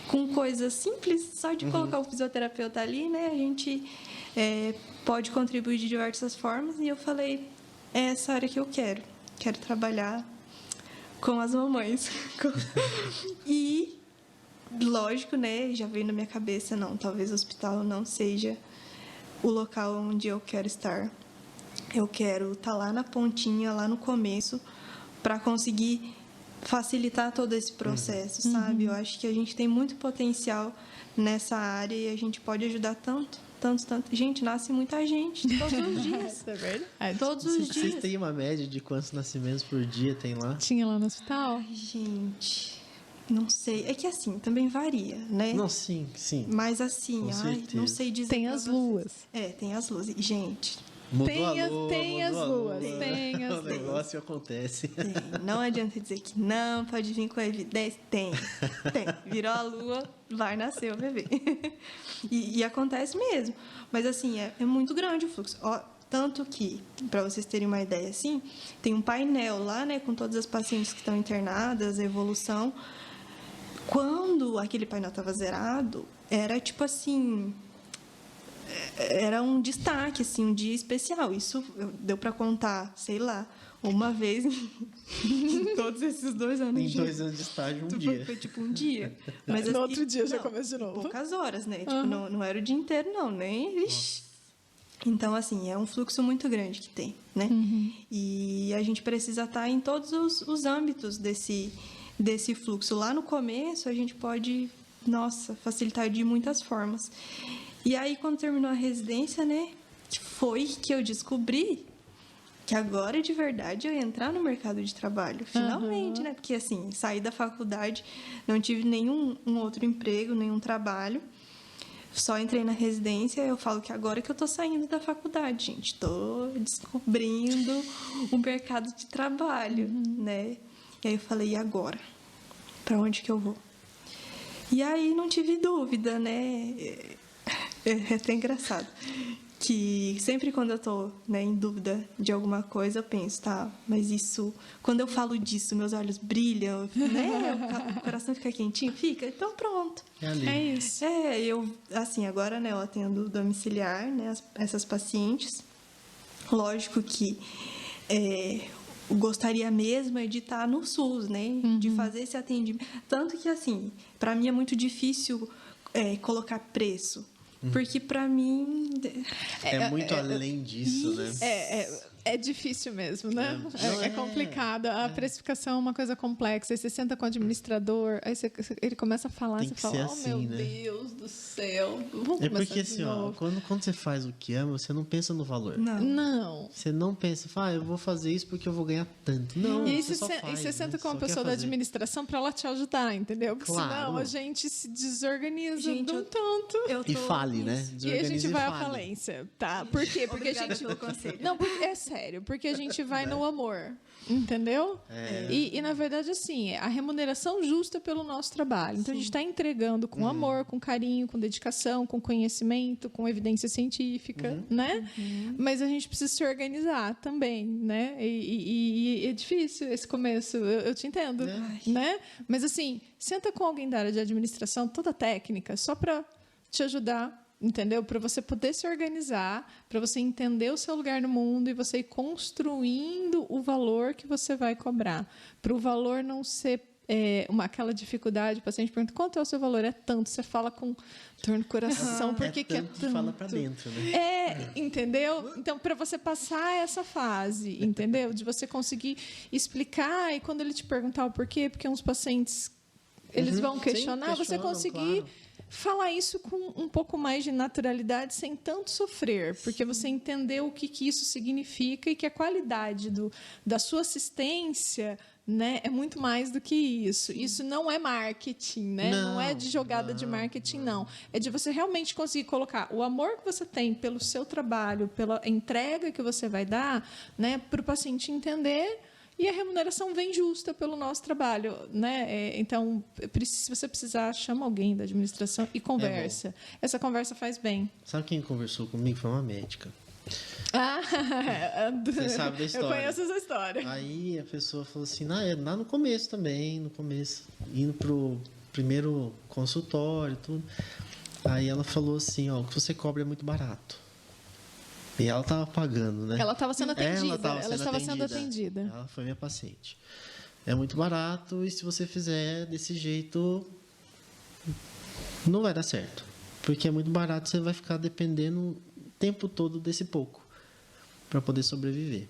Com coisas simples, só de colocar o fisioterapeuta ali, né? A gente pode contribuir de diversas formas. E eu falei, é essa área que eu quero. Quero trabalhar com as mamães. E, lógico, né? Já veio na minha cabeça, não, talvez o hospital não seja o local onde eu quero estar. Eu quero estar lá na pontinha, lá no começo, para conseguir facilitar todo esse processo, sabe? Eu acho que a gente tem muito potencial nessa área e a gente pode ajudar tanto. Gente, nasce muita gente todos os dias. É verdade. Todos os dias. Vocês têm uma média de quantos nascimentos por dia tem lá? Tinha lá no hospital? Ai, gente, Não sei. É que assim, também varia, né? Não, sim, sim. Mas assim, Com ai, certeza. não sei dizer. Tem pra as vocês. luas. É, tem as luas. E, gente, Mudou Tem a as- lua, tem as mudou a luas, lua. tem as O negócio acontece. tem. Não adianta dizer que não, pode vir com evidência. Tem. Tem. Virou a lua, vai nascer o bebê. E acontece mesmo. Mas assim, é muito grande o fluxo. Ó, tanto que, para vocês terem uma ideia, assim, tem um painel lá, né, com todas as pacientes que estão internadas, a evolução. Quando aquele painel estava zerado, era tipo assim, era um destaque, assim, um dia especial. Isso deu para contar, sei lá, uma vez em todos esses 2 anos Em de 2 anos de estágio, um foi, dia. foi tipo um dia. Mas, No assim, outro dia já não, começa de novo. Poucas horas, né? Tipo, não era o dia inteiro, não, nem. Ixi. Então, assim, é um fluxo muito grande que tem, né? E a gente precisa estar em todos os âmbitos desse fluxo. Lá no começo, a gente pode, nossa, facilitar de muitas formas. E aí, quando terminou a residência, né? Foi que eu descobri que agora, de verdade, eu ia entrar no mercado de trabalho. Finalmente, né? Porque, assim, saí da faculdade, não tive nenhum outro emprego, nenhum trabalho. Só entrei na residência, eu falo que agora que eu tô saindo da faculdade, gente. Tô descobrindo o mercado de trabalho, né? E aí eu falei, e agora? Pra onde que eu vou? E aí não tive dúvida, né? É até engraçado. Que sempre quando eu tô, né, em dúvida de alguma coisa, eu penso, tá, mas isso... Quando eu falo disso, meus olhos brilham, né? O coração fica quentinho, fica, então pronto. É ali. É isso. Eu, assim, agora, né, eu atendo domiciliar, né, essas pacientes. Lógico que gostaria mesmo é de estar no SUS, né, de fazer esse atendimento. Tanto que, assim, para mim é muito difícil colocar preço, porque para mim... É muito além disso, né? É difícil mesmo, né? Não, É complicado. A precificação é uma coisa complexa. Aí você senta com o administrador, aí ele começa a falar, Tem você que fala, ser oh, assim, meu né? Deus do céu. Vamos É começar porque de assim, ó, novo. quando você faz o que ama, você não pensa no valor. Não. Você não pensa, eu vou fazer isso porque eu vou ganhar tanto. Não, E aí você só e faz, você senta né? com uma Só quer pessoa da fazer. administração para ela te ajudar, entendeu? Porque Claro. senão a gente se desorganiza Gente, de um eu- tanto. Eu E tô fale, né? E a gente Desorganiza vai à fale. falência, tá? Por quê? Porque Obrigada a gente... pelo conselho. Não, porque é sério, porque a gente vai no amor, entendeu? E, na verdade, assim, a remuneração justa pelo nosso trabalho. Então, a gente está entregando com amor, com carinho, com dedicação, com conhecimento, com evidência científica, né? Mas a gente precisa se organizar também, né? E é difícil esse começo, eu te entendo, né? Mas, assim, senta com alguém da área de administração, toda técnica, só para te ajudar, entendeu? Para você poder se organizar, para você entender o seu lugar no mundo e você ir construindo o valor que você vai cobrar. Para o valor não ser aquela dificuldade, o paciente pergunta, quanto é o seu valor? É tanto. Você fala com dor no coração, por que que é tanto que tanto? fala pra dentro, né? Entendeu? Então, para você passar essa fase, entendeu? De você conseguir explicar, e quando ele te perguntar o porquê, porque uns pacientes, eles vão Sim, questionar, você questionam, conseguir... claro. Falar isso com um pouco mais de naturalidade, sem tanto sofrer, porque você entendeu o que isso significa e que a qualidade da sua assistência, né, é muito mais do que isso. Isso não é marketing, né? Não é de jogada de marketing, não. É de você realmente conseguir colocar o amor que você tem pelo seu trabalho, pela entrega que você vai dar, né, para o paciente entender. E a remuneração vem justa pelo nosso trabalho, né? Então, se você precisar, chama alguém da administração e conversa. Essa conversa faz bem. Sabe quem conversou comigo? Foi uma médica. Você sabe da história. Eu conheço essa história. Aí a pessoa falou assim, lá no começo também, indo pro primeiro consultório, tudo. Aí ela falou assim, o que você cobra é muito barato. E ela estava pagando, né? Ela estava sendo atendida. Ela estava sendo atendida. Ela foi minha paciente. É muito barato e se você fizer desse jeito, não vai dar certo. Porque é muito barato, você vai ficar dependendo o tempo todo desse pouco para poder sobreviver.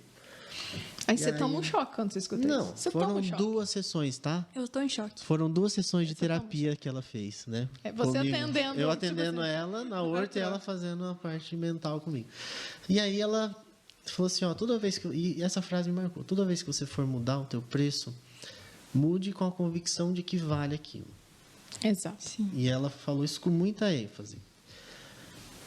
Aí você toma um choque quando você escuta Não, isso. Você foram toma um choque. 2 sessões, tá? Eu tô em choque. Foram 2 sessões de terapia que ela fez, né? Você comigo. atendendo. Eu atendendo assim, ela na horta e ela fazendo a parte mental comigo. E aí ela falou assim, toda vez que... E essa frase me marcou. Toda vez que você for mudar o teu preço, mude com a convicção de que vale aquilo. Exato. Sim. E ela falou isso com muita ênfase.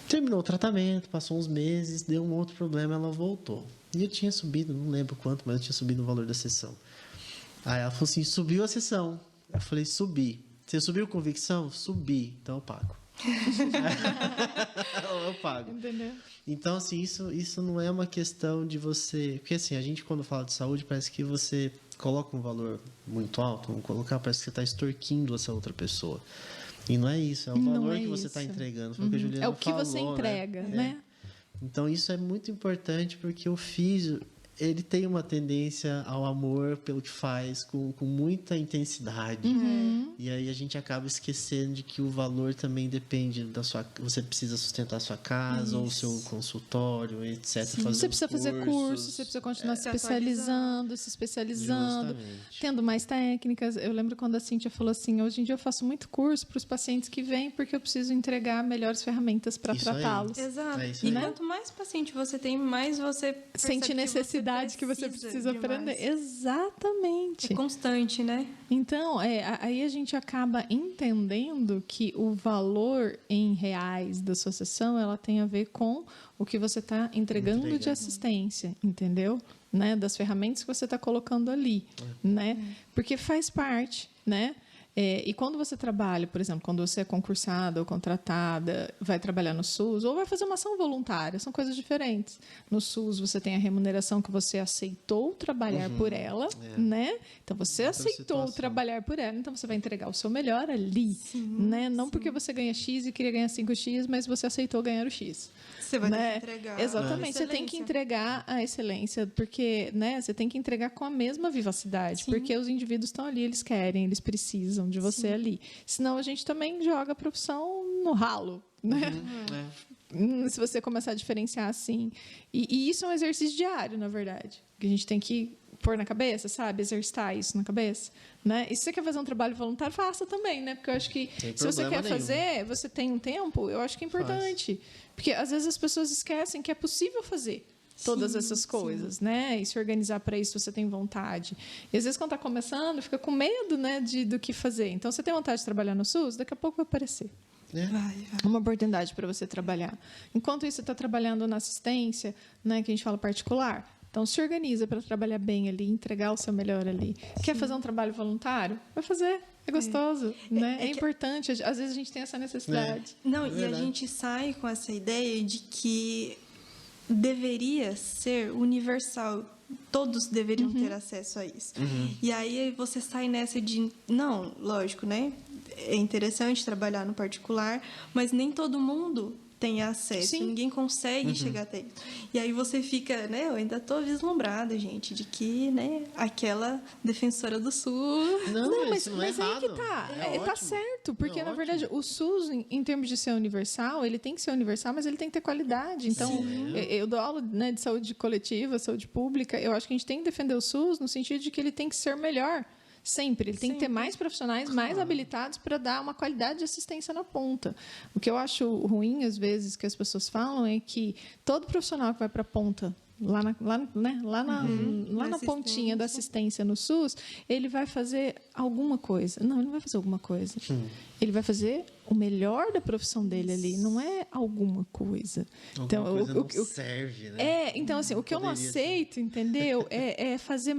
Terminou o tratamento, passou uns meses, deu um outro problema, ela voltou. E eu tinha subido, não lembro quanto, mas eu tinha subido o valor da sessão. Aí ela falou assim, subiu a sessão. Eu falei, subi. Você subiu com convicção? Subi, então eu pago. Eu pago. Entendeu? Então, assim, isso não é uma questão de você... Porque, assim, a gente, quando fala de saúde, parece que você coloca um valor muito alto, vamos colocar, parece que você está extorquindo essa outra pessoa. E não é isso, é o Não valor é que você está isso. entregando. Foi o que a Juliana É o que falou, você entrega, né? Então, isso é muito importante, porque o físio, ele tem uma tendência ao amor pelo que faz, com muita intensidade. E aí a gente acaba esquecendo de que o valor também depende da sua... Você precisa sustentar a sua casa, ou o seu consultório, etc. Você precisa fazer curso, você precisa continuar se especializando, Justamente. tendo mais técnicas. Eu lembro quando a Cíntia falou assim, hoje em dia eu faço muito curso para os pacientes que vêm, porque eu preciso entregar melhores ferramentas para Isso aí. tratá-los. Exato. É isso E aí. quanto mais paciente você tem, mais você percebe Sente necessidade que você precisa demais. aprender. Exatamente. É constante, né? Então, aí a gente acaba entendendo que o valor em reais da sua sessão, ela tem a ver com o que você está entregando de assistência, entendeu? Né? Das ferramentas que você está colocando ali, né? Porque faz parte, né? E quando você trabalha, por exemplo, quando você é concursada ou contratada, vai trabalhar no SUS ou vai fazer uma ação voluntária, são coisas diferentes. No SUS, você tem a remuneração que você aceitou trabalhar por ela, né? Então, você aceitou trabalhar por ela, então você vai entregar o seu melhor ali, né? Não porque você ganha X e queria ganhar 5X, mas você aceitou ganhar o X. Você vai ter Né? que entregar. Exatamente, você tem que entregar a excelência, porque, né, você tem que entregar com a mesma vivacidade, porque os indivíduos estão ali, eles querem, eles precisam de você ali. Senão a gente também joga a profissão no ralo, né? Se você começar a diferenciar assim. E isso é um exercício diário, na verdade, que a gente tem que pôr na cabeça, sabe? Exercitar isso na cabeça, né? E se você quer fazer um trabalho voluntário, faça também, né? Porque eu acho que se você quer fazer, você tem um tempo, eu acho que é importante. Porque às vezes as pessoas esquecem que é possível fazer todas essas coisas, né? E se organizar para isso, você tem vontade. E às vezes quando está começando, fica com medo, né, do que fazer. Então, você tem vontade de trabalhar no SUS, daqui a pouco vai aparecer. Vai. Uma oportunidade para você trabalhar. Enquanto isso, você está trabalhando na assistência, né, que a gente fala particular. Então, se organiza para trabalhar bem ali, entregar o seu melhor ali. Quer fazer um trabalho voluntário? Vai fazer. É gostoso, né? É importante. Às vezes a gente tem essa necessidade. Não, e a gente sai com essa ideia de que deveria ser universal. Todos deveriam ter acesso a isso. E aí você sai nessa de... Não, lógico, né? É interessante trabalhar no particular, mas nem todo mundo tem acesso. Sim. Ninguém consegue chegar até isso. E aí você fica, né? Eu ainda estou vislumbrada, gente, de que, né? Aquela defensora do SUS... Não, mas isso não é aí que errado. tá. É Tá ótimo. certo, porque É na ótimo. verdade o SUS, em termos de ser universal, ele tem que ser universal, mas ele tem que ter qualidade. Então, eu dou aula, né, de saúde coletiva, saúde pública. Eu acho que a gente tem que defender o SUS no sentido de que ele tem que ser melhor. Sempre. Ele tem que ter mais profissionais mais habilitados para dar uma qualidade de assistência na ponta. O que eu acho ruim, às vezes, que as pessoas falam é que todo profissional que vai para a ponta, lá na pontinha da assistência no SUS, ele vai fazer alguma coisa. Não, ele não vai fazer alguma coisa. Ele vai fazer o melhor da profissão dele ali, não é alguma coisa. Então, Alguma coisa não serve, né? Então, assim, o que eu não Poderia aceito, entendeu? É fazer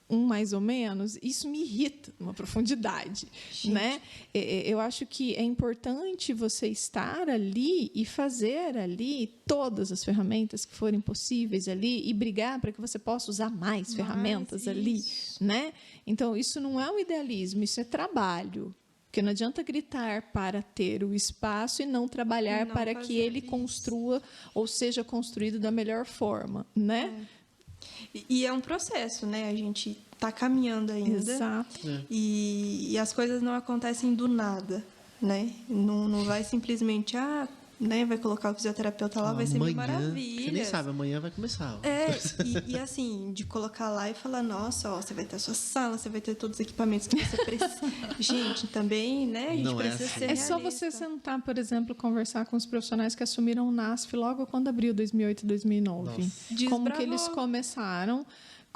mais ou menos, isso me irrita numa profundidade, né? Eu acho que é importante você estar ali e fazer ali todas as ferramentas que forem possíveis ali e brigar para que você possa usar mais ferramentas ali, né? Então, isso não é um idealismo, isso é trabalho. Porque não adianta gritar para ter o espaço e não trabalhar para que ele construa ou seja construído da melhor forma, né? E é um processo, né? A gente está caminhando ainda. Exato. E as coisas não acontecem do nada, né? Não vai simplesmente, né? Vai colocar o fisioterapeuta lá, vai ser mil maravilhas. Você nem sabe, amanhã vai começar. E assim, de colocar lá e falar, nossa, ó, você vai ter a sua sala, você vai ter todos os equipamentos que você precisa. Gente, também, né? A gente Não é precisa assim. ser É só realista. você sentar, por exemplo, conversar com os profissionais que assumiram o NASF logo quando abriu 2008 e 2009. Desbravou. Como que eles começaram,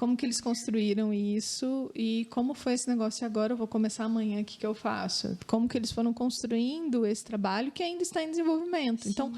como que eles construíram isso e como foi esse negócio. Agora eu vou começar amanhã, o que eu faço? Como que eles foram construindo esse trabalho que ainda está em desenvolvimento. Sim. Então,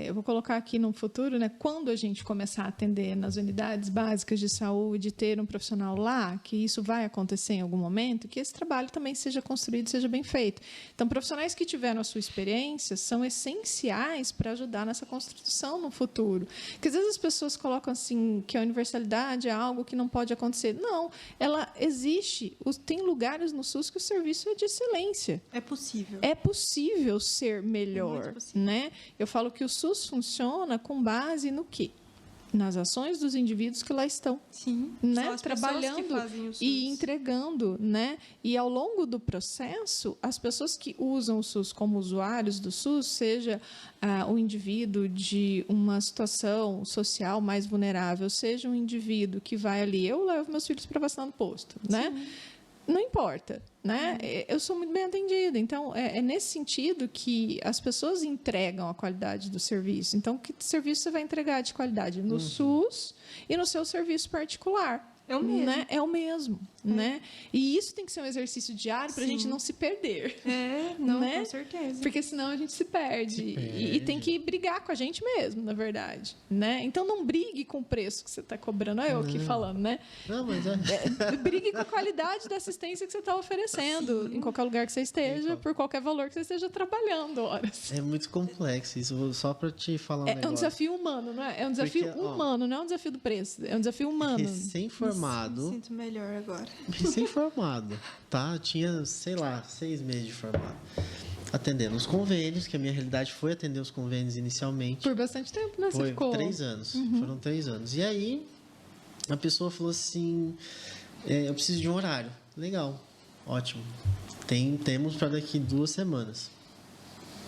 eu vou colocar aqui no futuro, né, quando a gente começar a atender nas unidades básicas de saúde, ter um profissional lá, que isso vai acontecer em algum momento, que esse trabalho também seja construído, seja bem feito. Então, profissionais que tiveram a sua experiência são essenciais para ajudar nessa construção no futuro. Porque às vezes as pessoas colocam assim que a universalidade é algo que não pode acontecer. Não, ela existe. Tem lugares no SUS que o serviço é de excelência. É possível. É possível ser melhor, muito possível. Né? Eu falo que o SUS funciona com base no quê? Nas ações dos indivíduos que lá estão. Sim. Né? São as Trabalhando pessoas que fazem o SUS. E entregando. Né? E, ao longo do processo, as pessoas que usam o SUS como usuários do SUS, seja o indivíduo de uma situação social mais vulnerável, seja um indivíduo que vai ali, eu levo meus filhos para vacinar no posto. Né? Não importa. Né? Eu sou muito bem atendida. Então, é nesse sentido que as pessoas entregam a qualidade do serviço. Então, que serviço você vai entregar de qualidade? No SUS e no seu serviço particular. É o mesmo. Né? É o mesmo. Né? E isso tem que ser um exercício diário para a gente não se perder. Não, né? Com certeza. Porque senão a gente se perde. E tem que brigar com a gente mesmo, na verdade. Né? Então, não brigue com o preço que você está cobrando. Olha eu aqui falando, né? Não, mas brigue com a qualidade da assistência que você está oferecendo em qualquer lugar que você esteja, por qualquer valor que você esteja trabalhando horas. É muito complexo isso, só para te falar um negócio. É um desafio humano, não é? É um desafio humano, não é um desafio do preço. É um desafio humano. Recém-formado. Me sinto melhor agora. Recém-formado, tá? Eu tinha, sei lá, 6 meses de formado. Atendendo os convênios, que a minha realidade foi atender os convênios inicialmente. Por bastante tempo, né? Você ficou... 3 anos. Foram 3 anos. E aí, a pessoa falou assim, eu preciso de um horário. Legal, ótimo. Temos para daqui 2 semanas.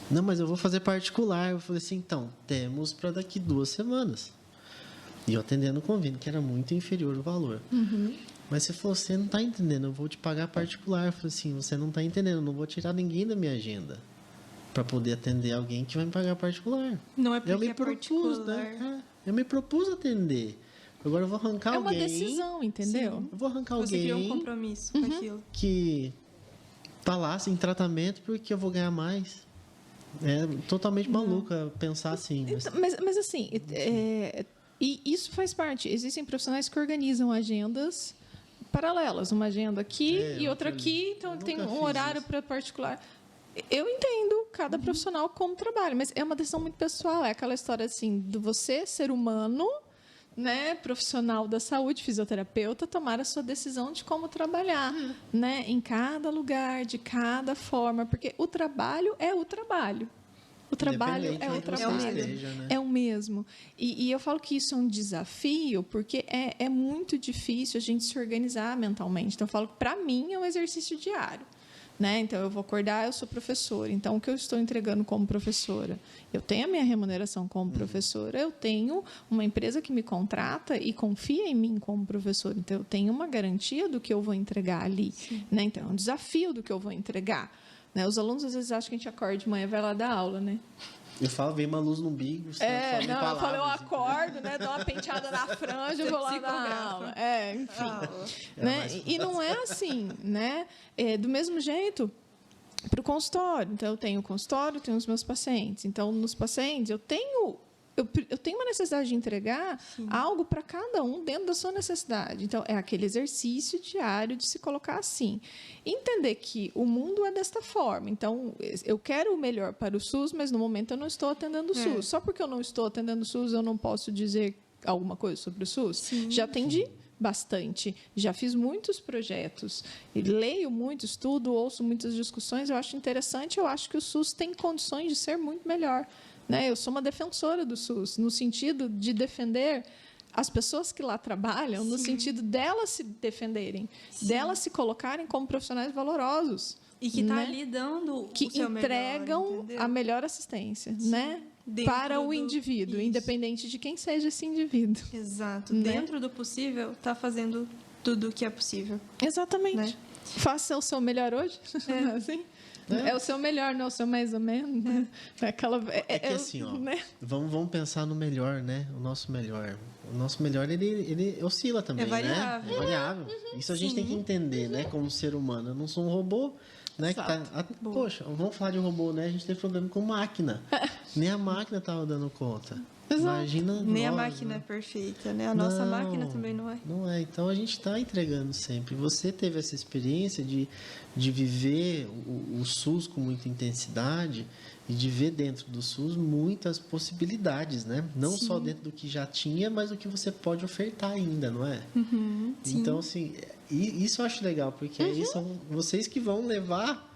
Não, mas eu vou fazer particular. Eu falei assim, então, temos para daqui 2 semanas. E eu atendendo o convênio, que era muito inferior o valor. Mas você falou, você não está entendendo, eu vou te pagar particular. Eu falei assim, você não está entendendo, eu não vou tirar ninguém da minha agenda para poder atender alguém que vai me pagar particular. Não é porque eu me é propus, particular. Né? Eu me propus atender. Agora eu vou arrancar alguém... É uma decisão, entendeu? Sim, eu vou arrancar Você alguém... criou um compromisso com aquilo. Que tá lá sem tratamento porque eu vou ganhar mais. É totalmente maluca pensar assim. Mas assim, e isso faz parte. Existem profissionais que organizam agendas paralelas, uma agenda aqui e outra aqui, então tem um horário para particular. Eu entendo cada profissional como trabalha, mas é uma decisão muito pessoal. É aquela história assim, de você, ser humano, né, profissional da saúde, fisioterapeuta, tomar a sua decisão de como trabalhar, né, em cada lugar, de cada forma, porque o trabalho é o trabalho. O trabalho é o trabalho. É o mesmo. E eu falo que isso é um desafio, porque é muito difícil a gente se organizar mentalmente. Então, eu falo que, para mim, é um exercício diário. Né? Então, eu vou acordar, eu sou professora. Então, o que eu estou entregando como professora? Eu tenho a minha remuneração como professora, eu tenho uma empresa que me contrata e confia em mim como professora. Então, eu tenho uma garantia do que eu vou entregar ali. Né? Então, é um desafio do que eu vou entregar. Né? Os alunos, às vezes, acham que a gente acorda de manhã e vai lá dar aula, né? Eu falo, vem uma luz no umbigo. Eu falo, eu acordo, né? Dou uma penteada na franja e vou lá dar aula. Enfim. Né? E não é assim, né? Do mesmo jeito, para o consultório. Então, eu tenho o consultório, tenho os meus pacientes. Então, nos pacientes, eu tenho uma necessidade de entregar algo para cada um dentro da sua necessidade. Então, é aquele exercício diário de se colocar assim. Entender que o mundo é desta forma. Então, eu quero o melhor para o SUS, mas no momento eu não estou atendendo o SUS. Só porque eu não estou atendendo o SUS, eu não posso dizer alguma coisa sobre o SUS? Já atendi bastante, já fiz muitos projetos, leio muito, estudo, ouço muitas discussões, eu acho interessante, eu acho que o SUS tem condições de ser muito melhor. Né? Eu sou uma defensora do SUS, no sentido de defender as pessoas que lá trabalham, no sentido delas se defenderem, delas se colocarem como profissionais valorosos. E que está ali dando que o seu entregam melhor, a melhor assistência, né? Para o indivíduo, independente de quem seja esse indivíduo. Exato. Né? Dentro do possível, está fazendo tudo o que é possível. Exatamente. Né? Faça o seu melhor hoje. Assim? É o seu melhor, não é o seu mais ou menos. Né? É que assim, ó, né? vamos pensar no melhor, né? O nosso melhor. O nosso melhor, ele oscila também, É variável. né? É variável. Isso a gente tem que entender, né? Como ser humano. Eu não sou um robô, né? Que tá, poxa, vamos falar de robô, né? A gente teve problema com máquina. Nem a máquina estava dando conta. Imagina Nem a nós, máquina né? é perfeita, né? A nossa máquina também não é. Não é. Então a gente está entregando sempre. Você teve essa experiência de viver o SUS com muita intensidade e de ver dentro do SUS muitas possibilidades, né? Não só dentro do que já tinha, mas do que você pode ofertar ainda, não é? Sim. Então, assim, isso eu acho legal, porque aí são vocês que vão levar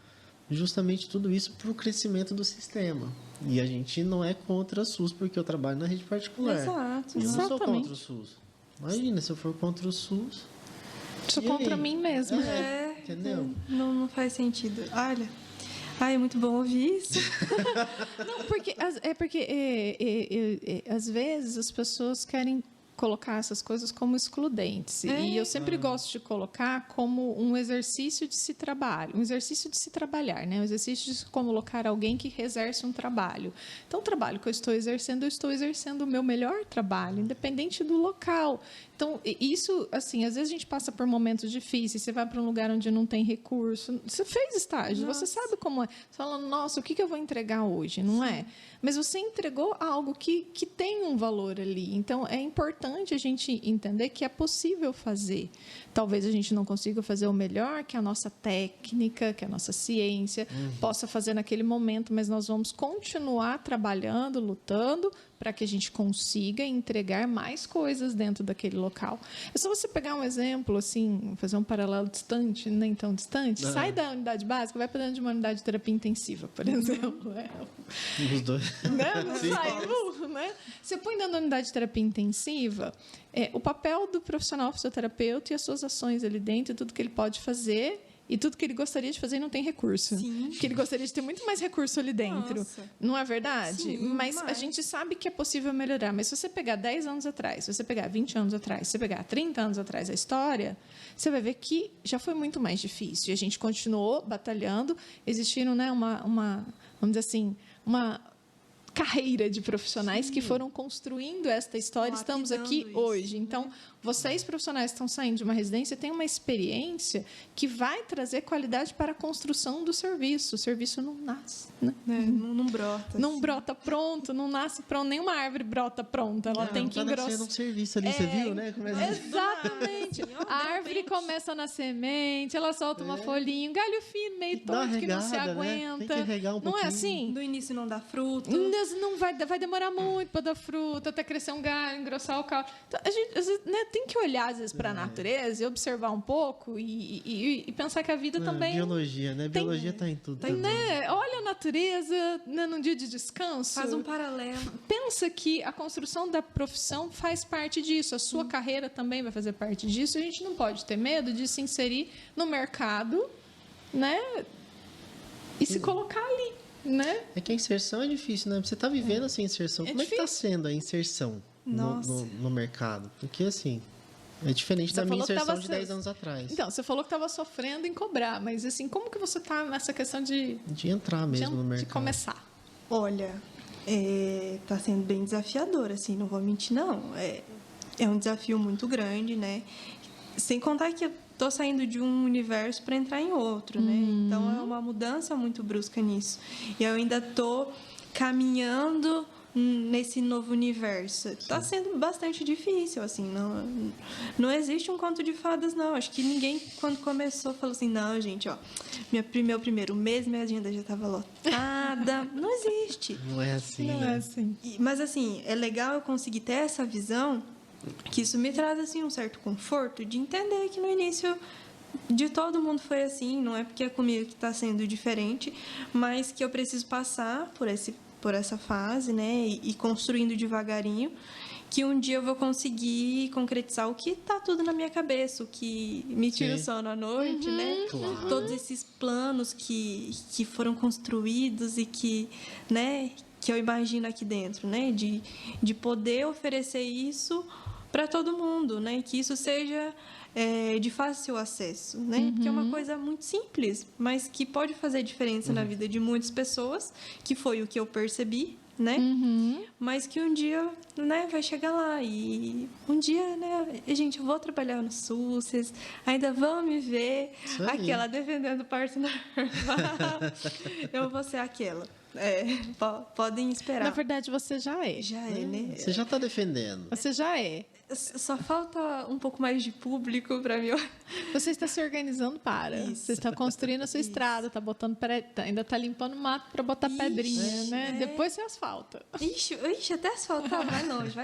justamente tudo isso para o crescimento do sistema. E a gente não é contra o SUS, porque eu trabalho na rede particular. Exato. Eu não sou Exatamente. contra o SUS. Imagina, se eu for contra o SUS... Sou e contra aí? mim mesmo. Entendeu? Não faz sentido. Olha, é muito bom ouvir isso. Não, porque às vezes as pessoas querem colocar essas coisas como excludentes. E eu sempre gosto de colocar como um exercício de se trabalhar, um exercício de se trabalhar, né? Um exercício de se colocar alguém que exerce um trabalho. Então, o trabalho que eu estou exercendo o meu melhor trabalho, independente do local. Então, isso, assim, às vezes a gente passa por momentos difíceis, você vai para um lugar onde não tem recurso, você fez estágio, você sabe como é. Você fala, nossa, o que eu vou entregar hoje? Não é? Mas você entregou algo que tem um valor ali. Então, é importante a gente entender que é possível fazer. Talvez a gente não consiga fazer o melhor que a nossa técnica, que a nossa ciência possa fazer naquele momento, mas nós vamos continuar trabalhando, lutando, para que a gente consiga entregar mais coisas dentro daquele local. É só você pegar um exemplo, assim, fazer um paralelo distante, nem tão distante, sai da unidade básica, vai para dentro de uma unidade de terapia intensiva, por exemplo. Os dois. Né? Saiu, né? Você põe dentro da unidade de terapia intensiva, o papel do profissional fisioterapeuta e as suas ações ali dentro, tudo que ele pode fazer e tudo que ele gostaria de fazer e não tem recurso. Sim. Que ele gostaria de ter muito mais recurso ali dentro. Nossa. Não é verdade? Sim, mas a demais. gente sabe que é possível melhorar. Mas se você pegar 10 anos atrás, se você pegar 20 anos atrás, se você pegar 30 anos atrás a história, você vai ver que já foi muito mais difícil. E a gente continuou batalhando. Existiram, né, vamos dizer assim, uma carreira de profissionais que foram construindo esta história. Estamos aqui Lapidando hoje. isso. Então, vocês profissionais que estão saindo de uma residência têm uma experiência que vai trazer qualidade para a construção do serviço. O serviço não nasce, né? Não brota. Não assim. brota pronto, não nasce pronto. Nenhuma árvore brota pronta. Ela tem que Tá nascendo engrossar. um serviço ali, você viu, né? Exatamente. A árvore começa na semente, ela solta uma folhinha, um galho fino, meio Dá uma torto, que não se regada, né? aguenta. Tem que regar um não é pouquinho. assim? Do início não dá fruto. Não vai demorar muito para dar fruta, até crescer um galho, engrossar o caule. Então, a gente às vezes, né, tem que olhar às vezes para a natureza e observar um pouco e pensar que a vida também Biologia, né? tem- Biologia tá em tudo. tem, também. né? Olha a natureza, né, num dia de descanso. Faz um paralelo. Pensa que a construção da profissão faz parte disso, a sua carreira também vai fazer parte disso. A gente não pode ter medo de se inserir no mercado, né? E se colocar ali, né? É que a inserção é difícil, né? Você tá vivendo essa inserção. Como é que tá sendo a inserção Nossa. no mercado? Porque, assim, é diferente da minha falou que inserção tava de 10 anos atrás. Então, você falou que estava sofrendo em cobrar, mas assim, como que você está nessa questão de De entrar mesmo no mercado. começar? Olha, tá sendo bem desafiador, assim, não vou mentir, não. É um desafio muito grande, né? Sem contar que eu tô saindo de um universo para entrar em outro, né? Então, é uma mudança muito brusca nisso. E eu ainda tô caminhando nesse novo universo. Tá sendo bastante difícil, assim, não existe um conto de fadas, não. Acho que ninguém, quando começou, falou assim, não, gente, ó, meu primeiro mês, minha agenda já estava lotada. Não existe. Não é assim, Não né? é assim. Mas, assim, é legal eu conseguir ter essa visão, que isso me traz, assim, um certo conforto de entender que no início de todo mundo foi assim, não é porque é comigo que está sendo diferente, mas que eu preciso passar por essa fase, né, e construindo devagarinho, que um dia eu vou conseguir concretizar o que está tudo na minha cabeça, o que me tira o Sim. sono à noite, né? Claro. Todos esses planos que foram construídos e que, né, que eu imagino aqui dentro, né, de poder oferecer isso para todo mundo, né? Que isso seja de fácil acesso, né? Porque é uma coisa muito simples, mas que pode fazer diferença na vida de muitas pessoas, que foi o que eu percebi, né? Mas que um dia, né, vai chegar lá e um dia, né, gente, eu vou trabalhar no SUS, vocês ainda vão me ver aquela defendendo parto normal. Eu vou ser aquela. Podem esperar. Na verdade, você já é. Já é, né? Você já está defendendo. Você já é. Só falta um pouco mais de público para mim. Você está se organizando para. Isso. Você está construindo a sua estrada, está botando ainda está limpando o mato para botar pedrinha, né? Depois você asfalta. Ixi, até asfaltar. Vai longe.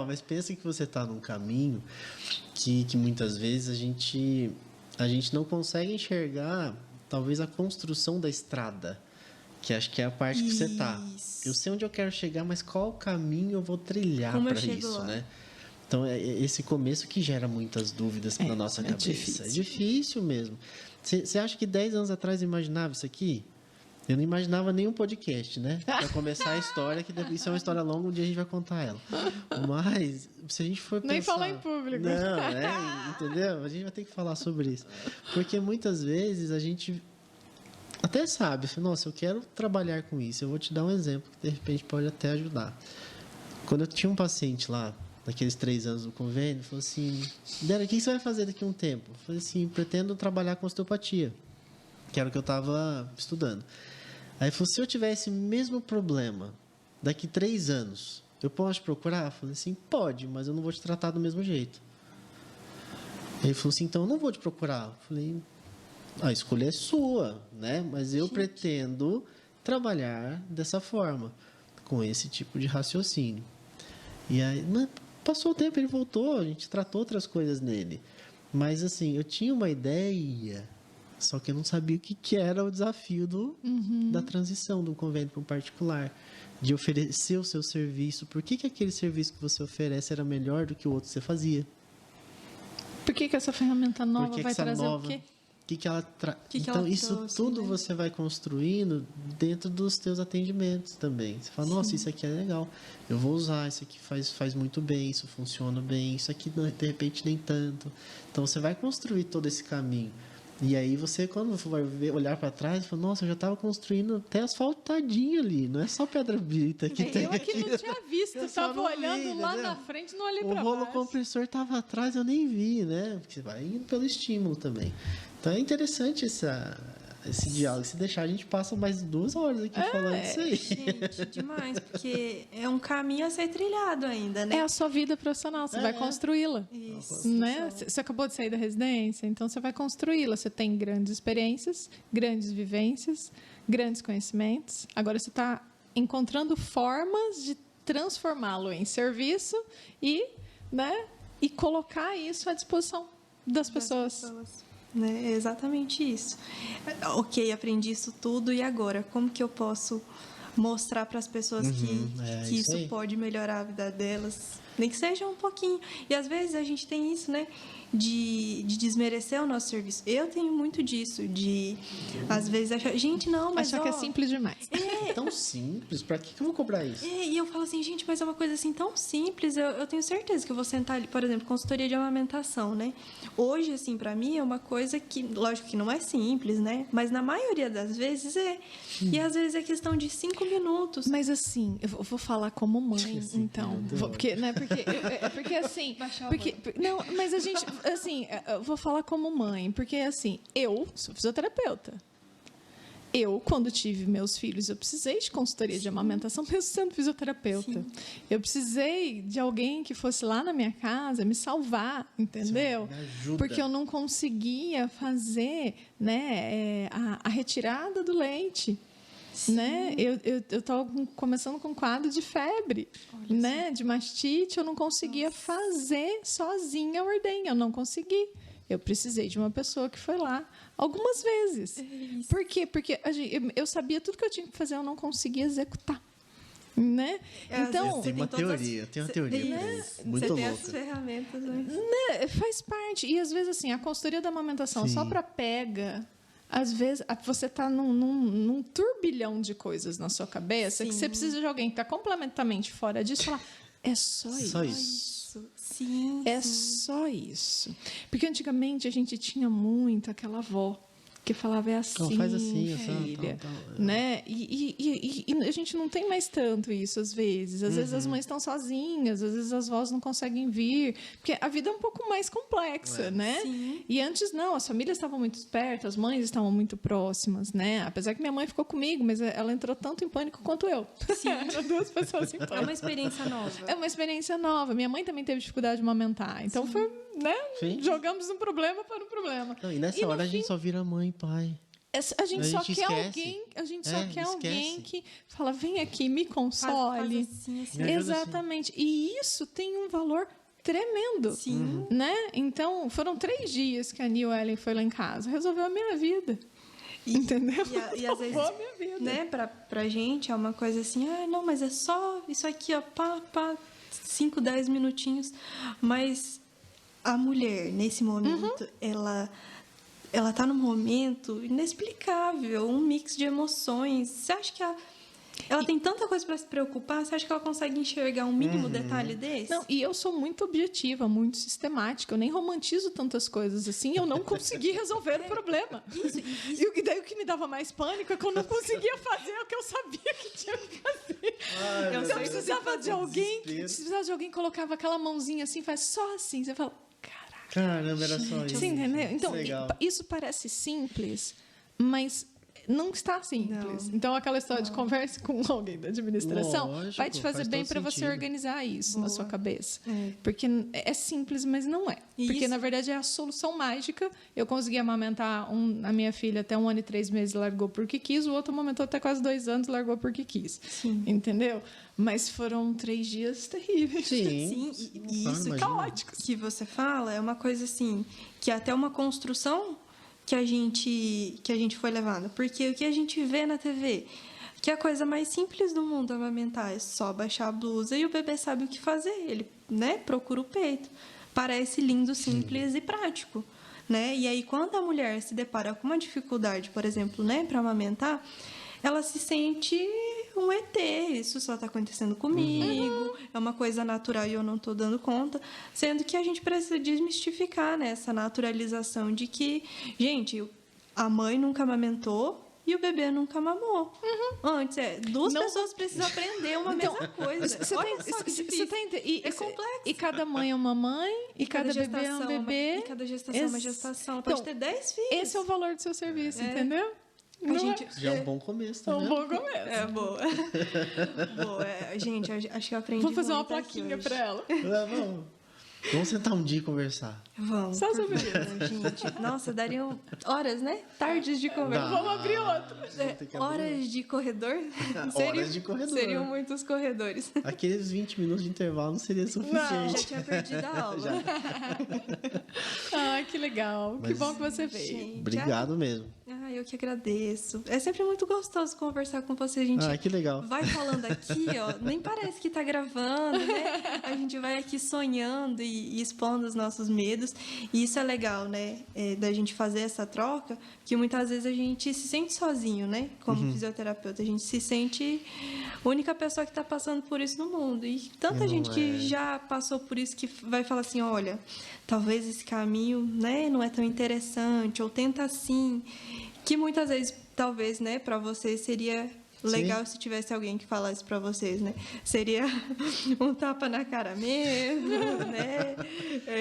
Mas pensa que você está num caminho que muitas vezes a gente não consegue enxergar, talvez, a construção da estrada. Que acho que é a parte que você está. Eu sei onde eu quero chegar, mas qual caminho eu vou trilhar para isso, né? Então, é esse começo que gera muitas dúvidas na nossa cabeça. Difícil. É difícil mesmo. Você acha que 10 anos atrás eu imaginava isso aqui? Eu não imaginava nenhum podcast, né? Para começar a história, que isso é uma história longa, um dia a gente vai contar ela. Mas, se a gente for pensar... Nem falar em público. Não, entendeu? A gente vai ter que falar sobre isso. Porque muitas vezes a gente... até sabe, nossa, eu quero trabalhar com isso. Eu vou te dar um exemplo que de repente pode até ajudar. Quando eu tinha um paciente lá, naqueles 3 anos do convênio, falou assim: Dera, o que você vai fazer daqui a um tempo? Eu falei assim: pretendo trabalhar com osteopatia, que era o que eu estava estudando. Aí ele falou: se eu tiver esse mesmo problema daqui 3 anos, eu posso te procurar? Eu falei assim: pode, mas eu não vou te tratar do mesmo jeito. Ele falou assim: então eu não vou te procurar. Eu falei: a escolha é sua, né? Mas eu pretendo trabalhar dessa forma, com esse tipo de raciocínio. E aí, passou o tempo, ele voltou, a gente tratou outras coisas nele. Mas, assim, eu tinha uma ideia, só que eu não sabia o que era o desafio da transição do convênio para um particular, de oferecer o seu serviço. Por que aquele serviço que você oferece era melhor do que o outro que você fazia? Por que essa ferramenta nova vai trazer o quê? Então, isso trouxe, tudo né? você vai construindo dentro dos teus atendimentos também. Você fala: nossa, isso aqui é legal, eu vou usar, isso aqui faz muito bem, isso funciona bem, isso aqui de repente nem tanto. Então, você vai construir todo esse caminho. E aí você, quando vai olhar para trás, fala: nossa, eu já estava construindo até asfaltadinho ali, não é só pedra brita que tem Eu aqui não tinha visto, estava olhando lá na frente, não olhei para baixo. O rolo compressor estava atrás, eu nem vi, né? Porque vai indo pelo estímulo também. Então é interessante esse diálogo. Se deixar, a gente passa mais 2 horas aqui falando isso aí. Gente, demais, porque é um caminho a ser trilhado ainda, né? É a sua vida profissional, você vai construí-la. Isso. Né? Você acabou de sair da residência, então você vai construí-la. Você tem grandes experiências, grandes vivências, grandes conhecimentos. Agora você está encontrando formas de transformá-lo em serviço e colocar isso à disposição das pessoas. Né? É exatamente isso. Ok, aprendi isso tudo, e agora? Como que eu posso mostrar para as pessoas que isso pode melhorar a vida delas? Nem que seja um pouquinho. E às vezes a gente tem isso, né? De desmerecer o nosso serviço. Eu tenho muito disso, de às vezes achar, gente, não, mas achar que é simples demais. É tão simples, para que eu vou cobrar isso? E eu falo assim, gente, mas é uma coisa assim tão simples, eu tenho certeza que eu vou sentar ali, por exemplo, consultoria de amamentação, né? Hoje, assim, para mim é uma coisa que, lógico que não é simples, né? Mas na maioria das vezes é. E às vezes é questão de 5 minutos. Mas assim, eu vou falar como mãe, então. Porque assim. Não, mas a gente. Assim, eu vou falar como mãe, porque assim, eu sou fisioterapeuta. Eu, quando tive meus filhos, eu precisei de consultoria de amamentação, mesmo sendo fisioterapeuta. Sim. Eu precisei de alguém que fosse lá na minha casa me salvar, entendeu? Porque eu não conseguia fazer, né, a retirada do leite. Né? Eu estava começando com um quadro de febre, né? De mastite, eu não conseguia fazer sozinha a ordenha, eu não consegui. Eu precisei de uma pessoa que foi lá algumas vezes. Por quê? Porque eu sabia tudo que eu tinha que fazer, eu não conseguia executar. Né? Então, tem uma teoria, né? Muito louca. Você tem as ferramentas, né? Faz parte. E às vezes assim, a consultoria da amamentação só para pega. Às vezes, você está num turbilhão de coisas na sua cabeça que você precisa de alguém que está completamente fora disso e falar: É só isso. Só isso. Sim, É sim. só isso. Porque antigamente a gente tinha muito aquela avó que falava é assim, Não, faz assim, filha, tal. né? E a gente não tem mais tanto isso às vezes. Às vezes as mães estão sozinhas, às vezes as vós não conseguem vir, porque a vida é um pouco mais complexa, né? Sim. E antes não, as famílias estavam muito perto, as mães estavam muito próximas, né? Apesar que minha mãe ficou comigo, mas ela entrou tanto em pânico quanto eu. Sim. Eram duas pessoas em É pânico. uma experiência nova. É uma experiência nova. Minha mãe também teve dificuldade de amamentar. Então foi, né? Sim. Jogamos um problema para um problema. Não, e nessa no hora a fim, gente só vira mãe e pai. a gente A só gente quer esquece. alguém, a gente só quer Esquece. alguém que fala, vem aqui, me Faz console. assim, assim. Me ajuda assim. Exatamente. E isso tem um valor tremendo. Sim. Né? Então, foram 3 dias que a New Ellen foi lá em casa. Resolveu a minha vida. Entendeu? E às vezes, Salvou a minha vida. né, pra gente é uma coisa assim, não, mas é só isso aqui, ó, pá, 5, 10 minutinhos. Mas a mulher, nesse momento, ela tá num momento inexplicável, um mix de emoções. Você acha que ela tem tanta coisa para se preocupar? Você acha que ela consegue enxergar um mínimo detalhe desse? Não, e eu sou muito objetiva, muito sistemática. Eu nem romantizo tantas coisas assim. Eu não consegui resolver o problema. E daí o que me dava mais pânico é que eu não conseguia fazer o que eu sabia que tinha que fazer. Eu Eu sei precisava de alguém que colocava aquela mãozinha assim, faz só assim. Você fala, caraca. Caramba, era só isso. Você entendeu? Então, Legal. isso parece simples, mas não está simples. Não. Então, aquela história de converse com alguém da administração Lógico, vai te fazer faz bem todo para você sentido. organizar isso na sua cabeça. É. Porque é simples, mas não é. E Porque, isso- na verdade, é a solução mágica. Eu consegui amamentar a minha filha até 1 ano e 3 meses, largou porque quis. O outro amamentou até quase 2 anos, largou porque quis. Sim. Entendeu? Mas foram 3 dias terríveis. Sim. Sim, e Claro, isso imagina. Caóticos. que você fala é uma coisa assim, que é até uma construção que a gente foi levando. Porque o que a gente vê na TV, que é a coisa mais simples do mundo amamentar, é só baixar a blusa e o bebê sabe o que fazer. Ele, né, procura o peito. Parece lindo, simples e prático. Né? E aí, quando a mulher se depara com uma dificuldade, por exemplo, né, para amamentar, ela se sente um ET, isso só está acontecendo comigo, é uma coisa natural e eu não estou dando conta, sendo que a gente precisa desmistificar, né, essa naturalização de que, gente, a mãe nunca amamentou e o bebê nunca mamou. Antes, duas Não- pessoas precisam aprender uma Então, mesma coisa. Você Olha só que difícil. é complexo. E cada mãe é uma mãe, e cada bebê é um bebê. E cada gestação é uma gestação. Ela pode Então, ter 10 filhos. Esse é o valor do seu serviço, entendeu? A Não gente, Já é um bom começo, tá é um vendo? bom começo. É, boa. Boa. Gente, acho que eu aprendi Vou fazer uma muito aqui plaquinha hoje. para ela. Vamos sentar um dia e conversar. Vamos. Só por sobre favor, gente. Nossa, dariam horas, né? Tardes de conversa. Dá. Vamos abrir outro. Vamos ter que abrir Horas de corredor? Horas de corredor. Seriam muitos corredores. Aqueles 20 minutos de intervalo não seria Já suficiente. tinha perdido a aula. Ah, que legal. Que Mas- bom que você veio. Gente, Obrigado mesmo. Eu que agradeço. É sempre muito gostoso conversar com você. A gente Ah, que legal. vai falando aqui, ó, nem parece que tá gravando, né? A gente vai aqui sonhando e expondo os nossos medos. E isso é legal, né? Da gente fazer essa troca, que muitas vezes a gente se sente sozinho, né? Como fisioterapeuta. A gente se sente a única pessoa que está passando por isso no mundo. E tanta Não gente que é. já passou por isso que vai falar assim, olha, talvez esse caminho, né, não é tão interessante, ou tenta assim. Que muitas vezes, talvez, né, para vocês seria legal se tivesse alguém que falasse para vocês, né? Seria um tapa na cara mesmo, né?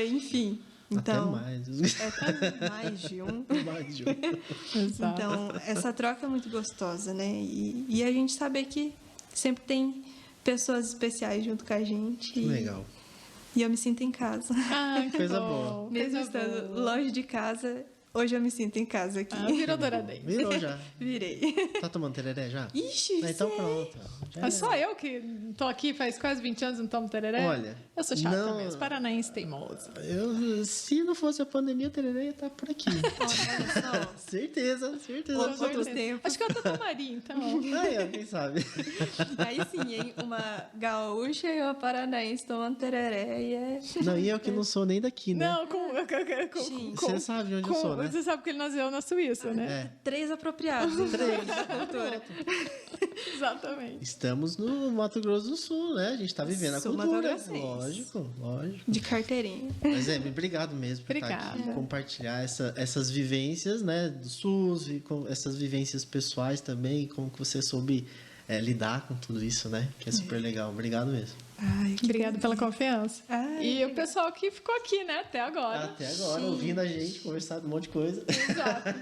Enfim. Então, Até mais. até mais de um. Mais de um. Exato. Então, essa troca é muito gostosa, né? E a gente saber que sempre tem pessoas especiais junto com a gente. Legal. E eu me sinto em casa. Ah, que Coisa bom. boa. Mesmo Coisa estando boa. longe de casa, hoje eu me sinto em casa aqui. Ah, virou douradez. Virou já. Virei. Tá tomando tereré já? Ixi, Então sei. pronto. Já É só eu que tô aqui faz quase 20 anos e não tomo tereré? Olha, Eu sou chata não- mesmo. Paranaense teimoso. Se não fosse a pandemia, o tereré ia estar por aqui. Olha só. Certeza. Outros Certeza. tempos. Acho que eu até tomaria, então. Aí, quem sabe? Aí sim, hein? Uma gaúcha e uma paranaense tomando tereré e é... Não, e eu que não sou nem daqui, né? Não, Gente, Você sabe de onde eu sou, né? Você sabe que ele nasceu na Suíça, né? É. 3 apropriados. 3 da cultura. Exatamente. Estamos no Mato Grosso do Sul, né? A gente está vivendo a Sul cultura. mato-grossense. Lógico. De carteirinha. Mas obrigado mesmo por estar aqui, Obrigada. compartilhar essas vivências, né, do SUS e com essas vivências pessoais também, como que você soube lidar com tudo isso, né? Que é super legal. Obrigado mesmo. Ai, que Obrigada pela confiança. Ai, E o pessoal que ficou aqui, né, até agora. Até agora, ouvindo a gente conversar um monte de coisa. Exato.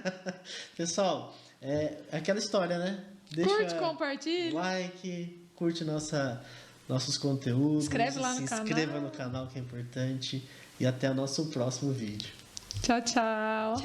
Pessoal, é aquela história, né? Curte, compartilha. like, curte nossos conteúdos. Inscreve lá no se canal. inscreva no canal, que é importante. E até o nosso próximo vídeo. Tchau, tchau.